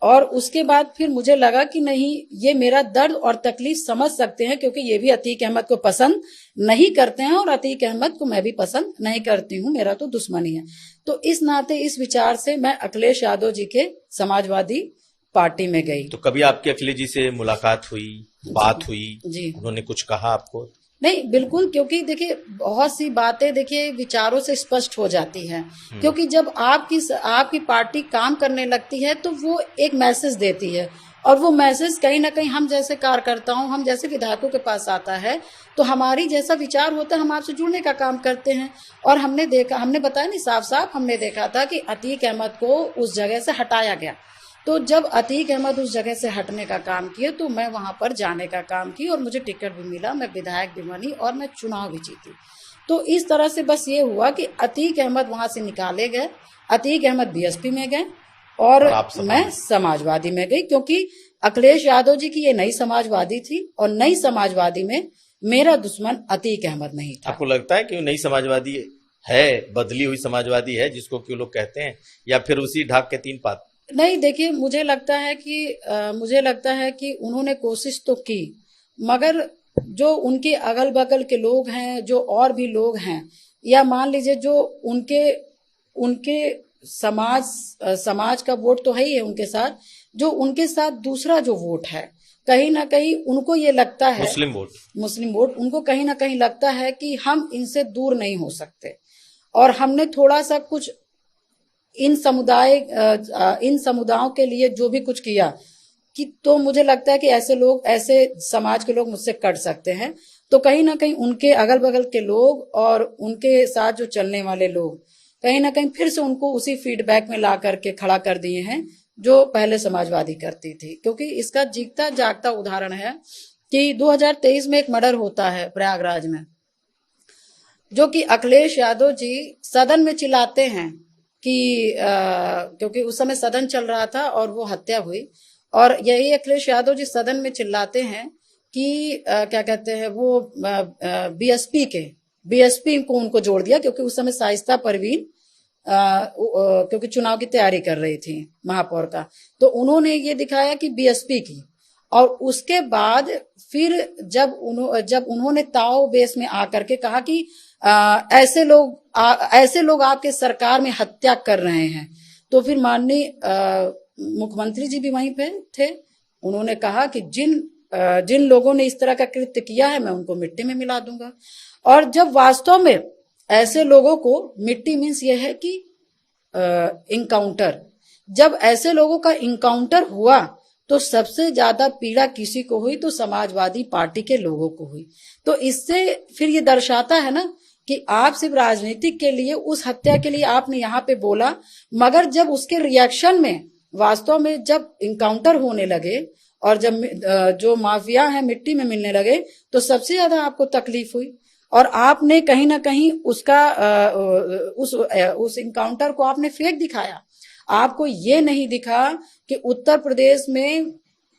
और उसके बाद फिर मुझे लगा कि नहीं, ये मेरा दर्द और तकलीफ समझ सकते हैं, क्योंकि ये भी अतीक अहमद को पसंद नहीं करते हैं और अतीक अहमद को मैं भी पसंद नहीं करती हूँ, मेरा तो दुश्मनी है। तो इस नाते, इस विचार से मैं अखिलेश यादव जी के समाजवादी पार्टी में गई। तो कभी आपकी अखिलेश जी से मुलाकात हुई, बात हुई जी, उन्होंने कुछ कहा आपको? नहीं, बिल्कुल, क्योंकि देखिए बहुत सी बातें देखिए विचारों से स्पष्ट हो जाती हैं, क्योंकि जब आपकी पार्टी काम करने लगती है तो वो एक मैसेज देती है, और वो मैसेज कहीं ना कहीं हम जैसे कार्यकर्ताओं, हम जैसे विधायकों के पास आता है, तो हमारी जैसा विचार होता है, हम आपसे जुड़ने का काम करते हैं। और हमने बताया नहीं, साफ साफ हमने देखा था कि अतीक अहमद को उस जगह से हटाया गया। तो जब अतीक अहमद उस जगह से हटने का काम किए तो मैं वहां पर जाने का काम की और मुझे टिकट भी मिला, मैं विधायक भी बनी और मैं चुनाव भी जीती। तो इस तरह से बस ये हुआ कि अतीक अहमद वहां से निकाले गए, अतीक अहमद बीएसपी में गए और मैं समाजवादी में गई, क्योंकि अखिलेश यादव जी की ये नई समाजवादी थी और नई समाजवादी में मेरा दुश्मन अतीक अहमद नहीं था। आपको लगता है कि नई समाजवादी है, बदली हुई समाजवादी है जिसको क्यों लोग कहते हैं, या फिर उसी ढाक के तीन पात? नहीं, देखिए मुझे लगता है कि उन्होंने कोशिश तो की, मगर जो उनके अगल बगल के लोग हैं, जो और भी लोग हैं, या मान लीजिए जो उनके समाज का वोट तो है ही है उनके साथ, जो उनके साथ दूसरा जो वोट है, कहीं ना कहीं उनको ये लगता है, मुस्लिम वोट उनको कहीं ना कहीं लगता है कि हम इनसे दूर नहीं हो सकते। और हमने थोड़ा सा कुछ इन समुदायों के लिए जो भी कुछ किया कि, तो मुझे लगता है कि ऐसे समाज के लोग मुझसे कट सकते हैं। तो कहीं ना कहीं उनके अगल बगल के लोग और उनके साथ जो चलने वाले लोग कहीं ना कहीं फिर से उनको उसी फीडबैक में ला करके खड़ा कर दिए हैं जो पहले समाजवादी करती थी। क्योंकि इसका जीता जागता उदाहरण है कि 2023 में एक मर्डर होता है प्रयागराज में, जो कि अखिलेश यादव जी सदन में चिल्लाते हैं कि क्योंकि उस समय सदन चल रहा था और वो हत्या हुई, और यही अखिलेश यादव जी सदन में चिल्लाते हैं कि क्या कहते हैं वो बीएसपी को उनको जोड़ दिया, क्योंकि उस समय शाइस्ता परवीन क्योंकि चुनाव की तैयारी कर रही थी महापौर का, तो उन्होंने ये दिखाया कि बीएसपी की, और उसके बाद फिर जब उन्होंने ताओ बेस में आकर के कहा कि ऐसे लोग आपके सरकार में हत्या कर रहे हैं, तो फिर माननीय मुख्यमंत्री जी भी वहीं पे थे। उन्होंने कहा कि जिन लोगों ने इस तरह का कृत्य किया है मैं उनको मिट्टी में मिला दूंगा। और जब वास्तव में ऐसे लोगों को, मिट्टी मीन्स ये है कि इनकाउंटर, जब ऐसे लोगों का इनकाउंटर हुआ तो सबसे ज्यादा पीड़ा किसी को हुई तो समाजवादी पार्टी के लोगों को हुई। तो इससे फिर ये दर्शाता है ना कि आप सिर्फ राजनीतिक के लिए, उस हत्या के लिए आपने यहाँ पे बोला, मगर जब उसके रिएक्शन में वास्तव में जब इनकाउंटर होने लगे और जब जो माफिया है मिट्टी में मिलने लगे तो सबसे ज्यादा आपको तकलीफ हुई। और आपने कहीं ना कहीं उस इनकाउंटर को आपने फेक दिखाया। आपको ये नहीं दिखा कि उत्तर प्रदेश में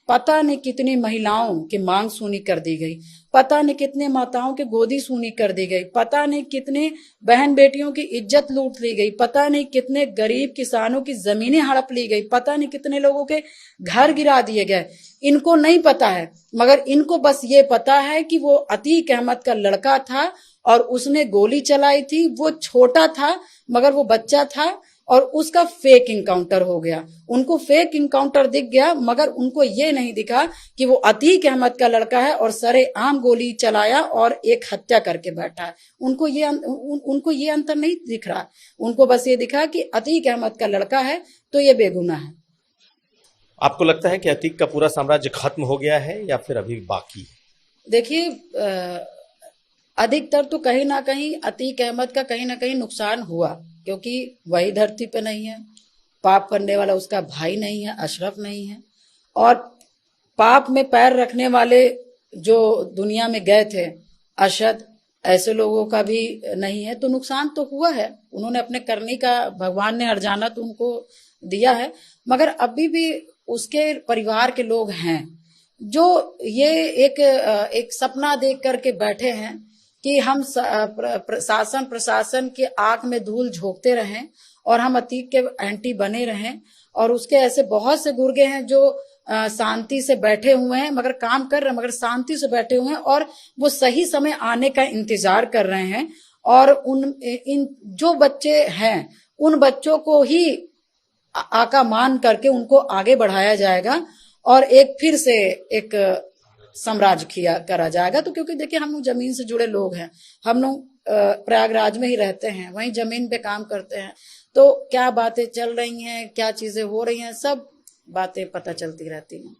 पता नहीं कितनी महिलाओं की मांग सूनी कर दी गई, पता नहीं कितने माताओं की गोदी सूनी कर दी गई, पता नहीं कितने बहन बेटियों की इज्जत लूट ली गई, पता नहीं कितने गरीब किसानों की जमीनें हड़प ली गई, पता नहीं कितने लोगों के घर गिरा दिए गए। इनको नहीं पता है, मगर इनको बस ये पता है कि वो अतीक अहमद का लड़का था और उसने गोली चलाई थी। वो छोटा था मगर वो बच्चा था और उसका फेक इनकाउंटर हो गया। उनको फेक इनकाउंटर दिख गया, मगर उनको ये नहीं दिखा कि वो अतीक अहमद का लड़का है और सरेआम गोली चलाया और एक हत्या करके बैठा है। उनको ये अंतर नहीं दिख रहा। उनको बस ये दिखा कि अतीक अहमद का लड़का है तो ये बेगुनाह है। आपको लगता है कि अतीक का पूरा साम्राज्य खत्म हो गया है या फिर अभी बाकी है? देखिए, अधिकतर तो कहीं ना कहीं अतीक अहमद का कहीं ना कहीं नुकसान हुआ, क्योंकि वही धरती पे नहीं है। पाप करने वाला उसका भाई नहीं है, अशरफ नहीं है, और पाप में पैर रखने वाले जो दुनिया में गए थे, अशद, ऐसे लोगों का भी नहीं है। तो नुकसान तो हुआ है। उन्होंने अपने करनी का, भगवान ने हर्जाना तो उनको दिया है, मगर अभी भी उसके परिवार के लोग हैं जो ये एक सपना देख करके बैठे हैं कि हम शासन प्रशासन के आंख में धूल झोंकते रहें और हम अतीक के एंटी बने रहें। और उसके ऐसे बहुत से गुर्गे हैं जो शांति से बैठे हुए हैं, मगर काम कर रहे हैं, मगर शांति से बैठे हुए हैं और वो सही समय आने का इंतजार कर रहे हैं। और इन जो बच्चे हैं उन बच्चों को ही आका मान करके उनको आगे बढ़ाया जाएगा और एक फिर से एक साम्राज्य किया करा जाएगा। तो क्योंकि देखिए, हम लोग जमीन से जुड़े लोग हैं, हम लोग प्रयागराज में ही रहते हैं, वहीं जमीन पे काम करते हैं, तो क्या बातें चल रही हैं, क्या चीजें हो रही हैं, सब बातें पता चलती रहती हैं।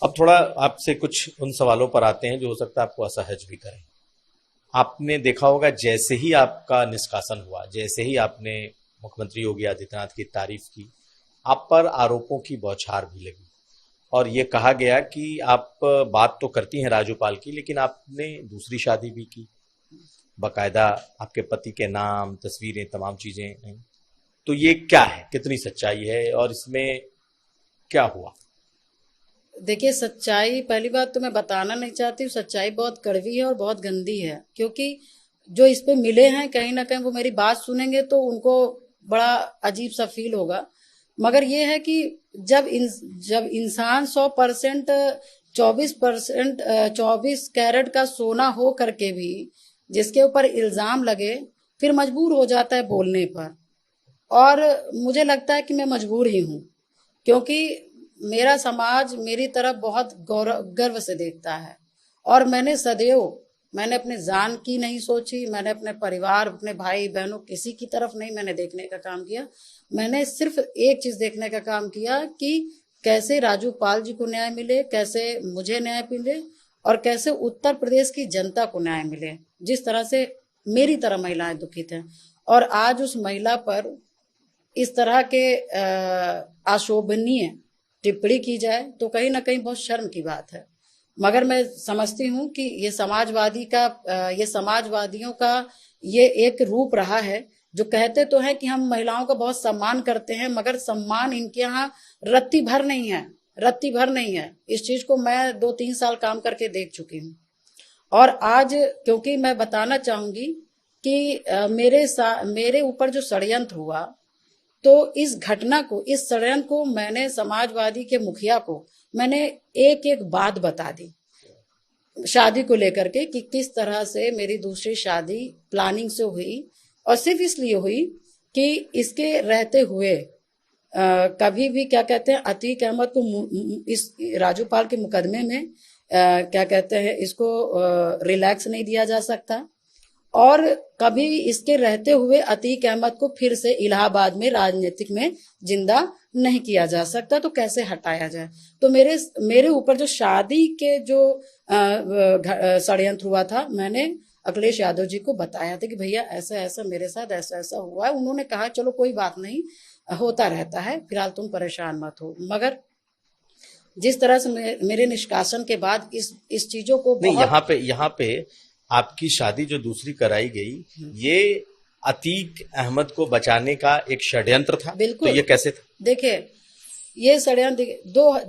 अब थोड़ा आपसे कुछ उन सवालों पर आते हैं जो हो सकता है आपको असहज भी करें। आपने देखा होगा जैसे ही आपका निष्कासन हुआ, जैसे ही आपने मुख्यमंत्री योगी आदित्यनाथ की तारीफ की, आप पर आरोपों की बौछार भी लगी और ये कहा गया कि आप बात तो करती हैं राजूपाल की, लेकिन आपने दूसरी शादी भी की, बकायदा आपके पति के नाम, तस्वीरें, तमाम चीजें हैं। तो ये क्या है, कितनी सच्चाई है और इसमें क्या हुआ? देखिए, सच्चाई, पहली बात तो मैं बताना नहीं चाहती हूँ, सच्चाई बहुत कड़वी है और बहुत गंदी है, क्योंकि जो इस पे मिले हैं कहीं ना कहीं वो मेरी बात सुनेंगे तो उनको बड़ा अजीब सा फील होगा। मगर ये है कि जब इंसान 100% 24 कैरेट का सोना हो करके भी जिसके ऊपर इल्जाम लगे, फिर मजबूर हो जाता है बोलने पर। और मुझे लगता है कि मैं मजबूर ही हूँ, क्योंकि मेरा समाज मेरी तरफ बहुत गर्व से देखता है। और मैंने अपने जान की नहीं सोची, मैंने अपने परिवार, अपने भाई बहनों, किसी की तरफ नहीं मैंने देखने का काम किया। मैंने सिर्फ एक चीज देखने का काम किया कि कैसे राजूपाल जी को न्याय मिले, कैसे मुझे न्याय मिले और कैसे उत्तर प्रदेश की जनता को न्याय मिले, जिस तरह से मेरी तरह महिलाएं दुखित हैं। और आज उस महिला पर इस तरह के अशोभनीय टिप्पणी की जाए तो कहीं ना कहीं बहुत शर्म की बात है। मगर मैं समझती हूँ कि ये समाजवादियों का ये एक रूप रहा है, जो कहते तो हैं कि हम महिलाओं का बहुत सम्मान करते हैं, मगर सम्मान इनके यहाँ रत्ती भर नहीं है, रत्ती भर नहीं है। इस चीज को मैं 2-3 साल काम करके देख चुकी हूँ। और आज क्योंकि मैं बताना चाहूंगी कि मेरे ऊपर जो षड्यंत्र हुआ, तो इस घटना को, इस षड्यंत्र को मैंने समाजवादी के मुखिया को मैंने एक एक बात बता दी शादी को लेकर के, कि किस तरह से मेरी दूसरी शादी प्लानिंग से हुई, और सिर्फ इसलिए हुई कि इसके रहते हुए कभी भी क्या कहते हैं अतीक अहमद को इस राजूपाल के मुकदमे में क्या कहते हैं इसको रिलैक्स नहीं दिया जा सकता, और कभी इसके रहते हुए अतीक अहमद को फिर से इलाहाबाद में राजनीतिक में जिंदा नहीं किया जा सकता, तो कैसे हटाया जाए। तो मेरे ऊपर जो शादी के जो षड्यंत्र हुआ था, मैंने अखिलेश यादव जी को बताया था कि भैया ऐसा ऐसा मेरे साथ ऐसा ऐसा हुआ है। उन्होंने कहा चलो कोई बात नहीं, होता रहता है, फिलहाल तुम परेशान मत हो। मगर जिस तरह से मेरे निष्कासन के बाद इस चीजों को नहीं, यहाँ पे आपकी शादी जो दूसरी कराई गई, ये अतीक अहमद को बचाने का एक षड्यंत्र था। बिल्कुल। तो ये कैसे था? देखिए, ये षड्यंत्र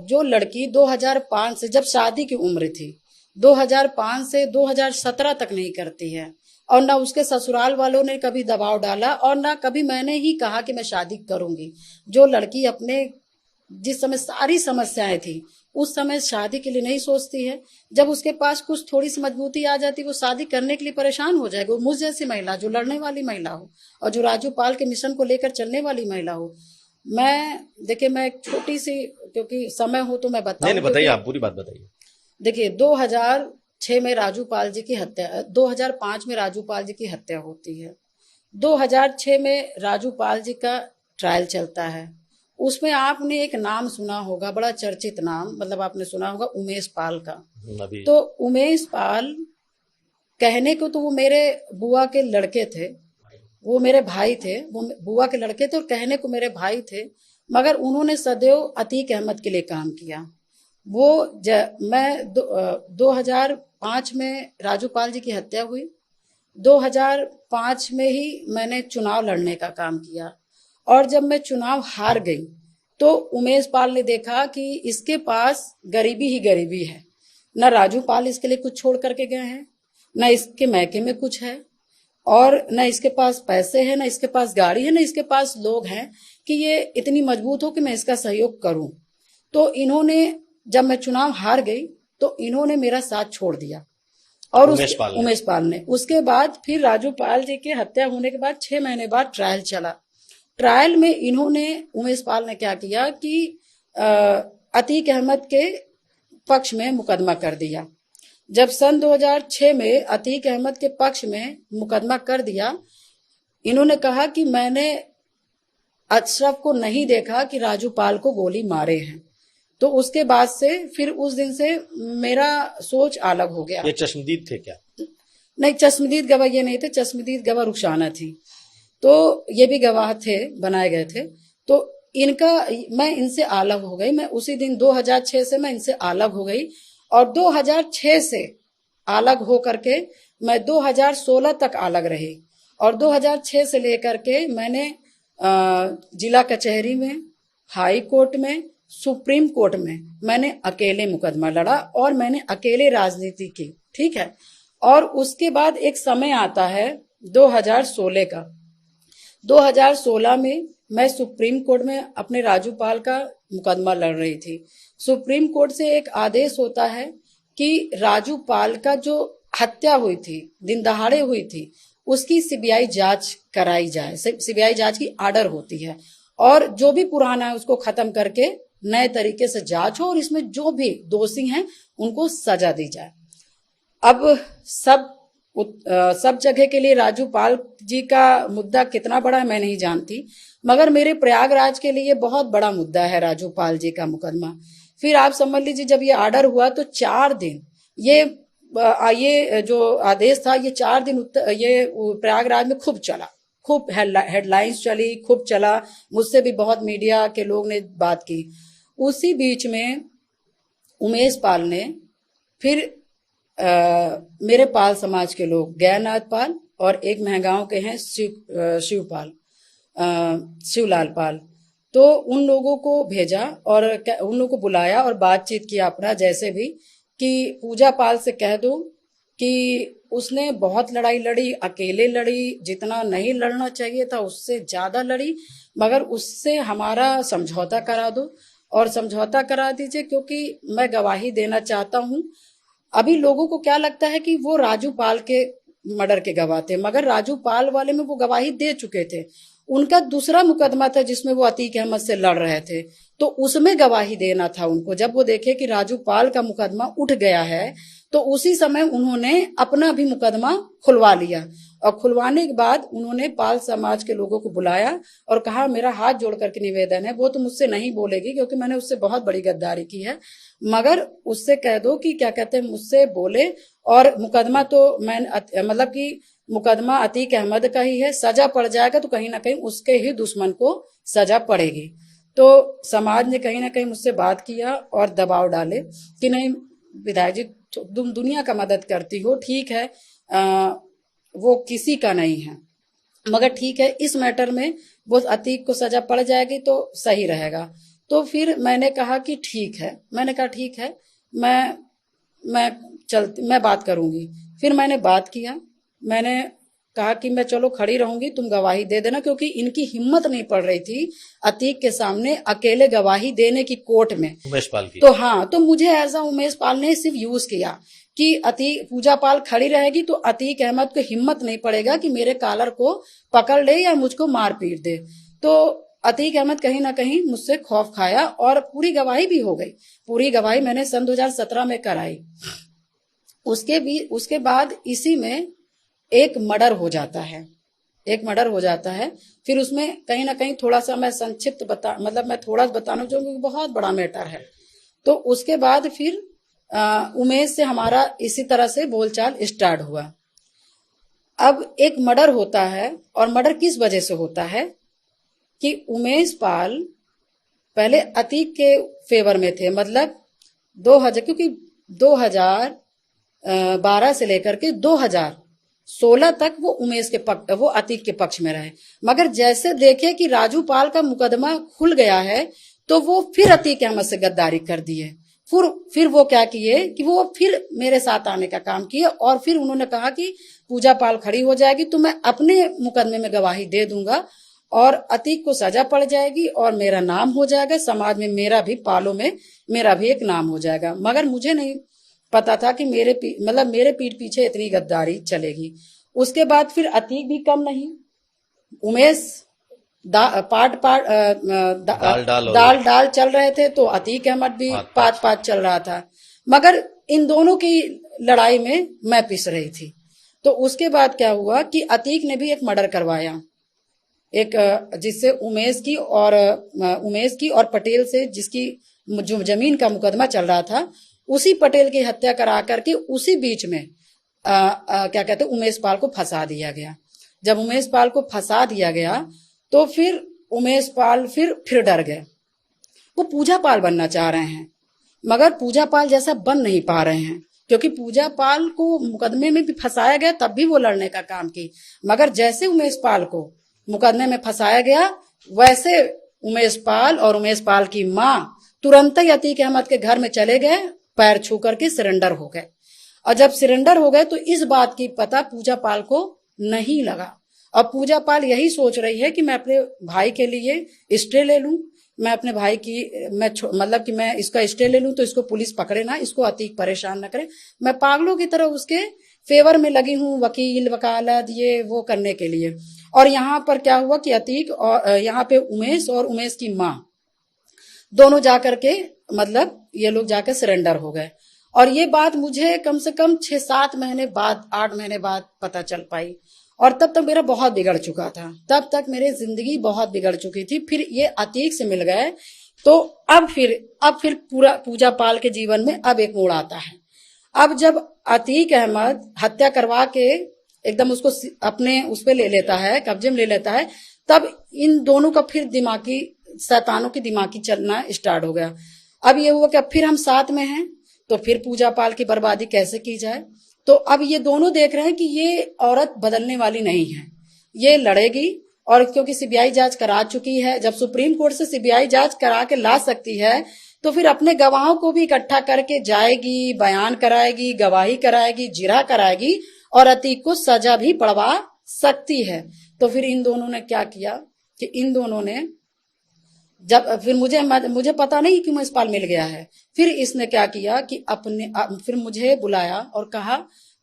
जो लड़की 2005 से, जब शादी की उम्र थी, 2005 से 2017 तक नहीं करती है, और ना उसके ससुराल वालों ने कभी दबाव डाला, और ना कभी मैंने ही कहा कि मैं शादी करूंगी। जो लड़की अपने जिस समय सारी समस्याएं थी, उस समय शादी के लिए नहीं सोचती है, जब उसके पास कुछ थोड़ी सी मजबूती आ जाती है, वो शादी करने के लिए परेशान हो जाएगी। मुझ जैसी महिला, जो लड़ने वाली महिला हो और जो राजूपाल के मिशन को लेकर चलने वाली महिला हो। मैं एक छोटी सी, क्योंकि समय हो तो मैं बताऊं। नहीं, बताइए, आप पूरी बात बताइए। देखिए, 2006 में राजूपाल जी की हत्या, 2005 में राजूपाल जी की हत्या होती है। 2006 में राजूपाल जी का ट्रायल चलता है। उसमें आपने एक नाम सुना होगा, बड़ा चर्चित नाम, मतलब आपने सुना होगा उमेश पाल का। तो उमेश पाल, कहने को तो वो मेरे बुआ के लड़के थे, वो मेरे भाई थे, वो बुआ के लड़के थे, और कहने को मेरे भाई थे, मगर उन्होंने सदैव अतीक अहमद के लिए काम किया। मैं 2005 में राजूपाल जी की हत्या हुई, 2005 में ही मैंने चुनाव लड़ने का काम किया, और जब मैं चुनाव हार गई तो उमेश पाल ने देखा कि इसके पास गरीबी ही गरीबी है, न राजूपाल इसके लिए कुछ छोड़ करके गए हैं, न इसके मैके में कुछ है, और न इसके पास पैसे हैं, न इसके पास गाड़ी है, न इसके पास लोग हैं कि ये इतनी मजबूत हो कि मैं इसका सहयोग करूं। तो इन्होंने, जब मैं चुनाव हार गई तो इन्होंने मेरा साथ छोड़ दिया, और उमेश पाल ने। उसके बाद फिर राजूपाल जी की हत्या होने के बाद 6 महीने बाद ट्रायल चला। ट्रायल में इन्होंने, उमेश पाल ने क्या किया कि अतीक अहमद के पक्ष में मुकदमा कर दिया। जब सन 2006 में अतीक अहमद के पक्ष में मुकदमा कर दिया, इन्होंने कहा कि मैंने अशरफ को नहीं देखा कि राजूपाल को गोली मारे हैं। तो उसके बाद से, फिर उस दिन से मेरा सोच अलग हो गया। ये चश्मदीद थे क्या? नहीं, चश्मदीद गवाह ये नहीं थे, चश्मदीद गवाह रुखसाना थी, तो ये भी गवाह थे, बनाए गए थे। तो मैं इनसे अलग हो गई। मैं उसी दिन 2006 से मैं इनसे अलग हो गई, और 2006 से अलग हो करके मैं 2016 तक अलग रही, और 2006 से लेकर के मैंने जिला कचहरी में, हाई कोर्ट में, सुप्रीम कोर्ट में मैंने अकेले मुकदमा लड़ा, और मैंने अकेले राजनीति की। ठीक है। और उसके बाद एक समय आता है 2016 का। 2016 में मैं सुप्रीम कोर्ट में अपने राजूपाल का मुकदमा लड़ रही थी। सुप्रीम कोर्ट से एक आदेश होता है कि राजूपाल का जो हत्या हुई थी, दिन दहाड़े हुई थी, उसकी सीबीआई जांच कराई जाए। सीबीआई जांच की आर्डर होती है, और जो भी पुराना है उसको खत्म करके नए तरीके से जांच हो, और इसमें जो भी दोषी हैं उनको सजा दी जाए। अब सब जगह के लिए राजूपाल जी का मुद्दा कितना बड़ा है मैं नहीं जानती, मगर मेरे प्रयागराज के लिए बहुत बड़ा मुद्दा है राजूपाल जी का मुकदमा। फिर आप समझ लीजिए, जब ये आर्डर हुआ तो 4 दिन ये जो आदेश था, ये 4 दिन ये प्रयागराज में खूब चला, खूब हेडलाइंस चली, खूब चला। मुझसे भी बहुत मीडिया के लोग ने बात की। उसी बीच में उमेश पाल ने फिर मेरे पाल समाज के लोग, गैरनाथ पाल और एक महगांव के हैं शिवलाल पाल, तो उन लोगों को भेजा और उन लोगों को बुलाया और बातचीत किया अपना, जैसे भी कि पूजा पाल से कह दो कि उसने बहुत लड़ाई लड़ी, अकेले लड़ी, जितना नहीं लड़ना चाहिए था उससे ज्यादा लड़ी, मगर उससे हमारा समझौता करा दो और समझौता करा दीजिए, क्योंकि मैं गवाही देना चाहता हूं। अभी लोगों को क्या लगता है कि वो राजू पाल के मर्डर के गवाह थे, मगर राजू पाल वाले में वो गवाही दे चुके थे। उनका दूसरा मुकदमा था जिसमें वो अतीक अहमद से लड़ रहे थे, तो उसमें गवाही देना था उनको। जब वो देखे कि राजू पाल का मुकदमा उठ गया है, तो उसी समय उन्होंने अपना भी मुकदमा खुलवा लिया, और खुलवाने के बाद उन्होंने पाल समाज के लोगों को बुलाया और कहा, मेरा हाथ जोड़ करके निवेदन है, वो तो मुझसे नहीं बोलेगी क्योंकि मैंने उससे बहुत बड़ी गद्दारी की है, मगर उससे कह दो कि क्या कहते हैं, मुझसे बोले, और मुकदमा तो मैं मतलब कि मुकदमा अतीक अहमद का ही है, सजा पड़ जाएगा तो कहीं ना कहीं उसके ही दुश्मन को सजा पड़ेगी। तो समाज ने कहीं ना कहीं मुझसे बात किया और दबाव डाले कि नहीं विधायक जी, तुम दुनिया का मदद करती हो, ठीक है, वो किसी का नहीं है, मगर ठीक है इस मैटर में वो अतीक को सजा पड़ जाएगी तो सही रहेगा। तो फिर मैंने कहा कि ठीक है, मैंने कहा ठीक है, मैं बात करूंगी। फिर मैंने बात किया, मैंने कहा कि मैं चलो खड़ी रहूंगी, तुम गवाही दे देना, क्योंकि इनकी हिम्मत नहीं पड़ रही थी अतीक के सामने अकेले गवाही देने की कोर्ट में। उमेश पाल की। तो हाँ, तो मुझे ऐसा उमेश पाल ने सिर्फ यूज किया कि अतीक, पूजा पाल खड़ी रहेगी तो अतीक अहमद को हिम्मत नहीं पड़ेगा कि मेरे कॉलर को पकड़ ले या मुझको मार पीट दे। तो अतीक अहमद कहीं ना कहीं मुझसे खौफ खाया और पूरी गवाही भी हो गई। पूरी गवाही मैंने सन 2017 में कराई। उसके बाद इसी में एक मर्डर हो जाता है, एक मर्डर हो जाता है। फिर उसमें कहीं ना कहीं थोड़ा सा मैं संक्षिप्त मतलब मैं थोड़ा बताना चाहूंगी, बहुत बड़ा मैटर है। तो उसके बाद फिर उमेश से हमारा इसी तरह से बोलचाल स्टार्ट हुआ। अब एक मर्डर होता है, और मर्डर किस वजह से होता है कि उमेश पाल पहले अतीक के फेवर में थे, मतलब 2000, क्योंकि 2012 से लेकर के 2016 तक वो वो अतीक के पक्ष में रहे, मगर जैसे देखे कि राजू पाल का मुकदमा खुल गया है तो वो फिर अतीक अहमद से गद्दारी कर दिए। फिर वो क्या किए कि वो फिर मेरे साथ आने का काम किए, और फिर उन्होंने कहा कि पूजा पाल खड़ी हो जाएगी तो मैं अपने मुकदमे में गवाही दे दूंगा और अतीक को सजा पड़ जाएगी और मेरा नाम हो जाएगा, समाज में मेरा भी, पालों में मेरा भी एक नाम हो जाएगा। मगर मुझे नहीं पता था कि मेरे पीठ पीछे इतनी गद्दारी चलेगी। उसके बाद फिर अतीक भी कम नहीं, उमेश दाल चल रहे थे, तो अतीक अहमद भी पात चल रहा था, मगर इन दोनों की लड़ाई में मैं पिस रही थी। तो उसके बाद क्या हुआ कि अतीक ने भी एक मर्डर करवाया, एक जिससे उमेश की और पटेल से, जिसकी जो जमीन का मुकदमा चल रहा था, उसी पटेल की हत्या करा करके उसी बीच में क्या कहते हैं, उमेश पाल को फंसा दिया गया। जब उमेश पाल को फंसा दिया गया तो फिर उमेश पाल फिर डर गए। वो पूजा पाल बनना चाह रहे हैं, मगर पूजा पाल जैसा बन नहीं पा रहे हैं, क्योंकि पूजा पाल को मुकदमे में भी फंसाया गया, तब भी वो लड़ने का काम की, मगर जैसे उमेश पाल को मुकदमे में फंसाया गया, वैसे उमेश पाल और उमेश पाल की माँ तुरंत ही अतीक अहमद के घर में चले गए, पैर छू करके सरेंडर हो गए। और जब सरेंडर हो गए तो इस बात की पता पूजा पाल को नहीं लगा, और पूजा पाल यही सोच रही है कि मैं अपने भाई के लिए स्टे ले लूं, मैं अपने भाई की मतलब कि मैं इसका स्टे ले लूं तो इसको पुलिस पकड़े ना, इसको अतीक परेशान न करे, मैं पागलों की तरह उसके फेवर में लगी हूं, वकील वकालत ये वो करने के लिए। और यहाँ पर क्या हुआ कि अतीक और यहाँ पे उमेश और उमेश की माँ दोनों जाकर के, मतलब ये लोग जाकर सरेंडर हो गए। और ये बात मुझे कम से कम 6-7 महीने बाद, 8 महीने बाद पता चल पाई, और तब तक मेरा बहुत बिगड़ चुका था, तब तक मेरी जिंदगी बहुत बिगड़ चुकी थी। फिर ये अतीक से मिल गए तो अब फिर पूरा पूजा पाल के जीवन में अब एक मोड़ आता है। अब जब अतीक अहमद हत्या करवा के एकदम उसको अपने उस पे ले लेता है, कब्जे में ले लेता है, तब इन दोनों का फिर दिमागी, शैतानों की दिमागी चलना स्टार्ट हो गया। अब ये हुआ कि अब फिर हम साथ में हैं, तो फिर पूजा पाल की बर्बादी कैसे की जाए। तो अब ये दोनों देख रहे हैं कि ये औरत बदलने वाली नहीं है, ये लड़ेगी, और क्योंकि सीबीआई जांच करा चुकी है, जब सुप्रीम कोर्ट से सीबीआई जांच करा के ला सकती है तो फिर अपने गवाहों को भी इकट्ठा करके जाएगी, बयान कराएगी, गवाही कराएगी, जिरह कराएगी और अतीक को सजा भी पड़वा सकती है। तो फिर इन दोनों ने क्या किया कि इन दोनों ने जब फिर मुझे पता नहीं कि महेशपाल मिल गया है। फिर इसने क्या किया कि फिर मुझे बुलाया और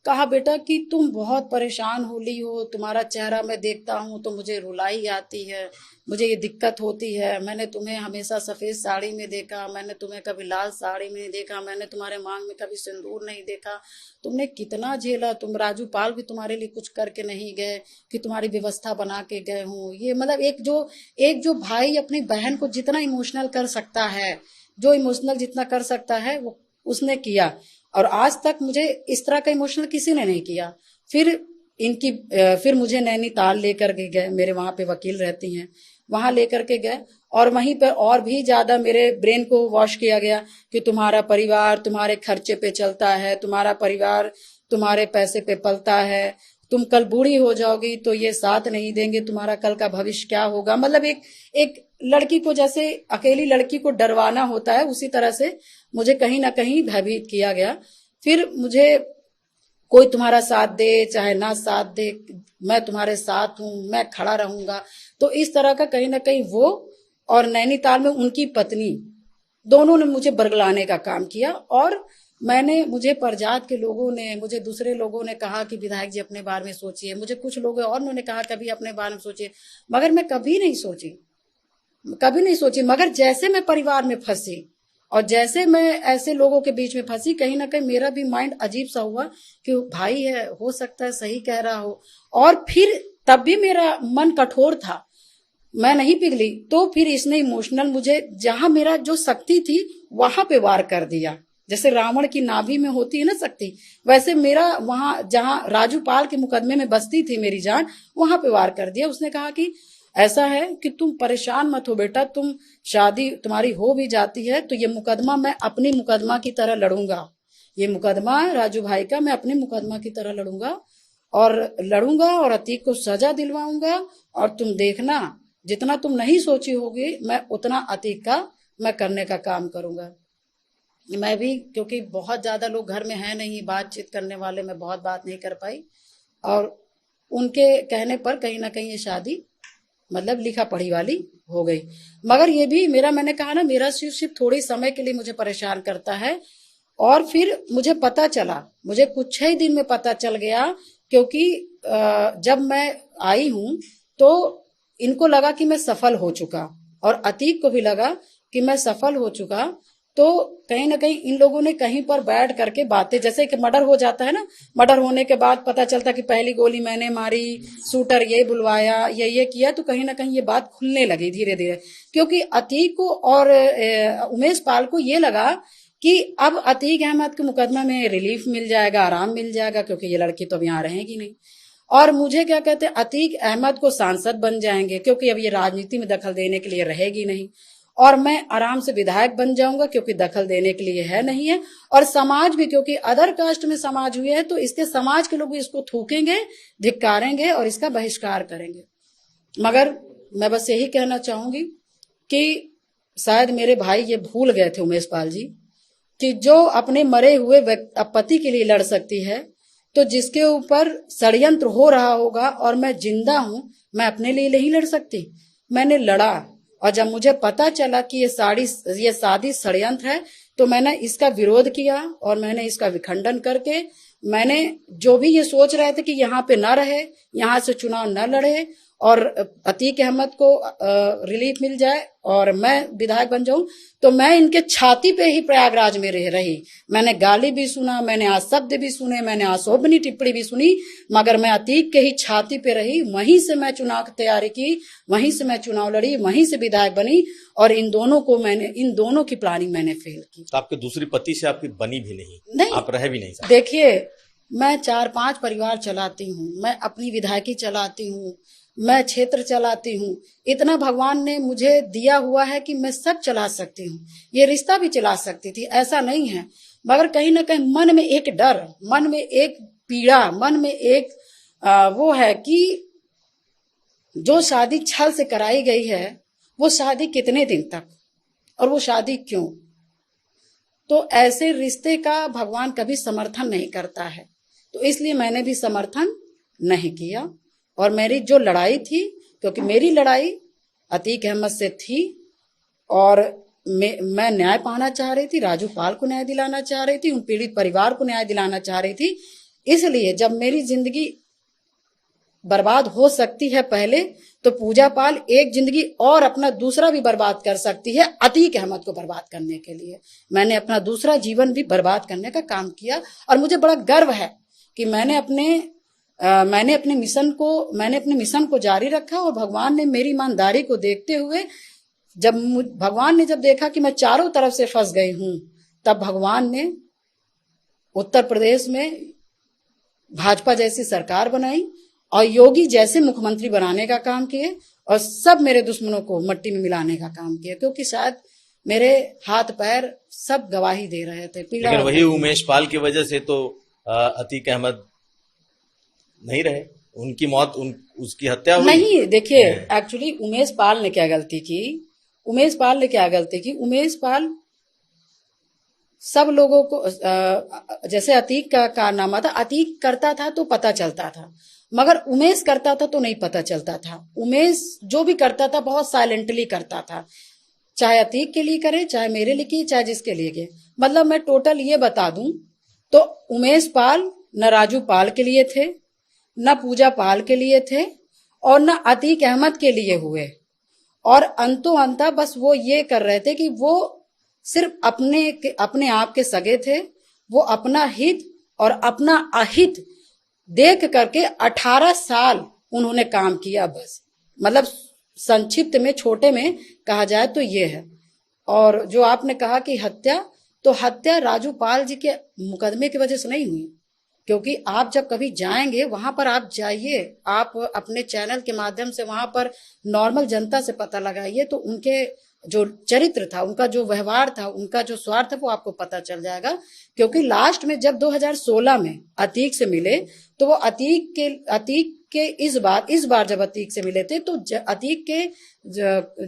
कहा बेटा कि तुम बहुत परेशान हो, तुम्हारा चेहरा मैं देखता हूं तो मुझे रुलाई आती है, मुझे ये दिक्कत होती है। मैंने तुम्हें हमेशा सफेद साड़ी में देखा, मैंने तुम्हें कभी लाल साड़ी में देखा, मैंने तुम्हारे मांग में कभी सिंदूर नहीं देखा। तुमने कितना झेला, तुम राजू पाल भी तुम्हारे लिए कुछ करके नहीं गए कि तुम्हारी व्यवस्था बना के गए हों। ये मतलब एक जो भाई अपनी बहन को जितना इमोशनल कर सकता है, जो इमोशनल जितना कर सकता है वो उसने किया। और आज तक मुझे इस तरह का इमोशनल किसी ने नहीं किया। फिर मुझे नैनीताल लेकर के गए, मेरे वहां पे वकील रहती हैं, वहां लेकर के गए और वहीं पर और भी ज्यादा मेरे ब्रेन को वॉश किया गया कि तुम्हारा परिवार तुम्हारे खर्चे पे चलता है, तुम्हारा परिवार तुम्हारे पैसे पे पलता है, तुम कल बूढ़ी हो जाओगी तो ये साथ नहीं देंगे, तुम्हारा कल का भविष्य क्या होगा। मतलब एक लड़की को जैसे अकेली लड़की को डरवाना होता है, उसी तरह से मुझे कहीं ना कहीं भयभीत किया गया। फिर मुझे कोई तुम्हारा साथ दे चाहे ना साथ दे, मैं तुम्हारे साथ हूं, मैं खड़ा रहूंगा। तो इस तरह का कहीं ना कहीं वो और नैनीताल में उनकी पत्नी दोनों ने मुझे बरगलाने का काम किया। और मुझे परजात के लोगों ने, मुझे दूसरे लोगों ने कहा कि विधायक जी अपने बारे में सोचिए, मुझे कुछ लोग और उन्होंने कहा कभी अपने बारे में सोचिए, मगर मैं कभी नहीं सोची। मगर जैसे मैं परिवार में फंसी और जैसे मैं ऐसे लोगों के बीच में फंसी, कहीं ना कहीं मेरा भी माइंड अजीब सा हुआ कि भाई है, हो सकता है सही कह रहा हो। और फिर तब भी मेरा मन कठोर था, मैं नहीं पिघली। तो फिर इसने इमोशनल मुझे, जहां मेरा जो शक्ति थी वहां पे वार कर दिया। जैसे रावण की नाभि में होती है ना शक्ति, वैसे मेरा वहां जहां राजू पाल के मुकदमे में बसती थी मेरी जान, वहां पे वार कर दिया। उसने कहा कि ऐसा है कि तुम परेशान मत हो बेटा, तुम शादी तुम्हारी हो भी जाती है तो ये मुकदमा मैं अपनी मुकदमा की तरह लड़ूंगा। ये मुकदमा राजू भाई का मैं अपने मुकदमा की तरह लड़ूंगा और अतीक को सजा दिलवाऊंगा। और तुम देखना, जितना तुम नहीं सोची होगी मैं उतना अतीक का मैं करने का काम करूंगा। मैं भी, क्योंकि बहुत ज्यादा लोग घर में है नहीं बातचीत करने वाले, मैं बहुत बात नहीं कर पाई और उनके कहने पर कहीं ना कहीं ये शादी मतलब लिखा पढ़ी वाली हो गई। मगर ये भी मैंने कहा ना, मेरा सिर्फ थोड़े समय के लिए मुझे परेशान करता है। और फिर मुझे पता चला, मुझे कुछ ही दिन में पता चल गया, क्योंकि जब मैं आई हूं तो इनको लगा कि मैं सफल हो चुका और अतीक को भी लगा कि मैं सफल हो चुका। तो कहीं ना कहीं इन लोगों ने कहीं पर बैठ करके बातें, जैसे कि मर्डर हो जाता है ना, मर्डर होने के बाद पता चलता कि पहली गोली मैंने मारी, शूटर ये बुलवाया, ये किया। तो कहीं ना कहीं ये बात खुलने लगी धीरे धीरे, क्योंकि अतीक को और उमेश पाल को ये लगा कि अब अतीक अहमद के मुकदमा में रिलीफ मिल जाएगा, आराम मिल जाएगा, क्योंकि ये लड़की तो अब यहाँ रहेगी नहीं। और मुझे क्या कहते हैं, अतीक अहमद को सांसद बन जाएंगे, क्योंकि अब ये राजनीति में दखल देने के लिए रहेगी नहीं। और मैं आराम से विधायक बन जाऊंगा, क्योंकि दखल देने के लिए है नहीं है। और समाज भी, क्योंकि अदर कास्ट में समाज हुए है, तो इसके समाज के लोग भी इसको थूकेंगे, धिक्कारेंगे और इसका बहिष्कार करेंगे। मगर मैं बस यही कहना चाहूंगी कि शायद मेरे भाई ये भूल गए थे उमेश पाल जी, कि जो अपने मरे हुए पति के लिए लड़ सकती है, तो जिसके ऊपर षड्यंत्र हो रहा होगा और मैं जिंदा हूं, मैं अपने लिए नहीं लड़ सकती। मैंने लड़ा, और जब मुझे पता चला कि ये शादी षड्यंत्र है, तो मैंने इसका विरोध किया और मैंने इसका विखंडन करके, मैंने जो भी ये सोच रहे थे कि यहाँ पे न रहे, यहाँ से चुनाव न लड़े और अतीक अहमद को रिलीफ मिल जाए और मैं विधायक बन जाऊं, तो मैं इनके छाती पे ही प्रयागराज में रही। मैंने गाली भी सुना, मैंने अशब्द भी सुने, मैंने अशोभनीय टिप्पणी भी सुनी, मगर मैं अतीक के ही छाती पे रही। वहीं से मैं चुनाव की तैयारी की, वहीं से मैं चुनाव लड़ी, वहीं से विधायक बनी। और इन दोनों की प्लानिंग मैंने फेल की। तो आपके दूसरी पति से आपकी बनी भी नहीं, आप रह भी नहीं सकते। देखिए, मैं 4-5 परिवार चलाती हूँ, मैं अपनी विधायकी चलाती हूँ, मैं क्षेत्र चलाती हूँ। इतना भगवान ने मुझे दिया हुआ है कि मैं सब चला सकती हूँ। ये रिश्ता भी चला सकती थी, ऐसा नहीं है। मगर कहीं ना कहीं मन में एक डर, मन में एक पीड़ा, मन में एक वो है कि जो शादी छल से कराई गई है, वो शादी कितने दिन तक, और वो शादी क्यों। तो ऐसे रिश्ते का भगवान कभी समर्थन नहीं करता है। तो इसलिए मैंने भी समर्थन नहीं किया। और मेरी जो लड़ाई थी, क्योंकि मेरी लड़ाई अतीक अहमद से थी और मैं न्याय पाना चाह रही थी, राजू पाल को न्याय दिलाना चाह रही थी, उन पीड़ित परिवार को न्याय दिलाना चाह रही थी। इसलिए जब मेरी जिंदगी बर्बाद हो सकती है पहले, तो पूजा पाल एक जिंदगी और अपना दूसरा भी बर्बाद कर सकती है अतीक अहमद को बर्बाद करने के लिए। मैंने अपना दूसरा जीवन भी बर्बाद करने का काम किया और मुझे बड़ा गर्व है कि मैंने अपने मिशन को जारी रखा। और भगवान ने मेरी ईमानदारी को देखते हुए, भगवान ने जब देखा कि मैं चारों तरफ से फंस गई हूं, तब भगवान ने उत्तर प्रदेश में भाजपा जैसी सरकार बनाई और योगी जैसे मुख्यमंत्री बनाने का काम किए और सब मेरे दुश्मनों को मट्टी में मिलाने का काम किया, क्योंकि शायद मेरे हाथ पैर सब गवाही दे रहे थे। लेकिन वही उमेश पाल की वजह से तो अतीक अहमद नहीं रहे, उनकी मौत, उसकी हत्या हुई। नहीं, देखिए एक्चुअली उमेश पाल ने क्या गलती की, उमेश पाल सब लोगों को, जैसे अतीक का कारनामा था, अतीक करता था तो पता चलता था, मगर उमेश करता था तो नहीं पता चलता था। उमेश जो भी करता था बहुत साइलेंटली करता था, चाहे अतीक के लिए करे, चाहे मेरे लिए किए, चाहे जिसके लिए किए। मतलब मैं टोटल ये बता दूं तो उमेश पाल न राजू पाल के लिए थे, न पूजा पाल के लिए थे और न अतीक अहमद के लिए हुए। और अंता बस वो ये कर रहे थे कि वो सिर्फ अपने आप के सगे थे। वो अपना हित और अपना अहित देख करके 18 साल उन्होंने काम किया बस। मतलब संक्षिप्त में, छोटे में कहा जाए तो ये है। और जो आपने कहा कि हत्या, तो हत्या राजू पाल जी के मुकदमे की वजह से नहीं हुई, क्योंकि आप जब कभी जाएंगे वहां पर, आप जाइए, आप अपने चैनल के माध्यम से वहां पर नॉर्मल जनता से पता लगाइए, तो उनके जो चरित्र था, उनका जो व्यवहार था, उनका जो स्वार्थ था, वो आपको पता चल जाएगा। क्योंकि लास्ट में जब 2016 में अतीक से मिले, तो वो अतीक के इस बार जब अतीक से मिले थे, तो अतीक के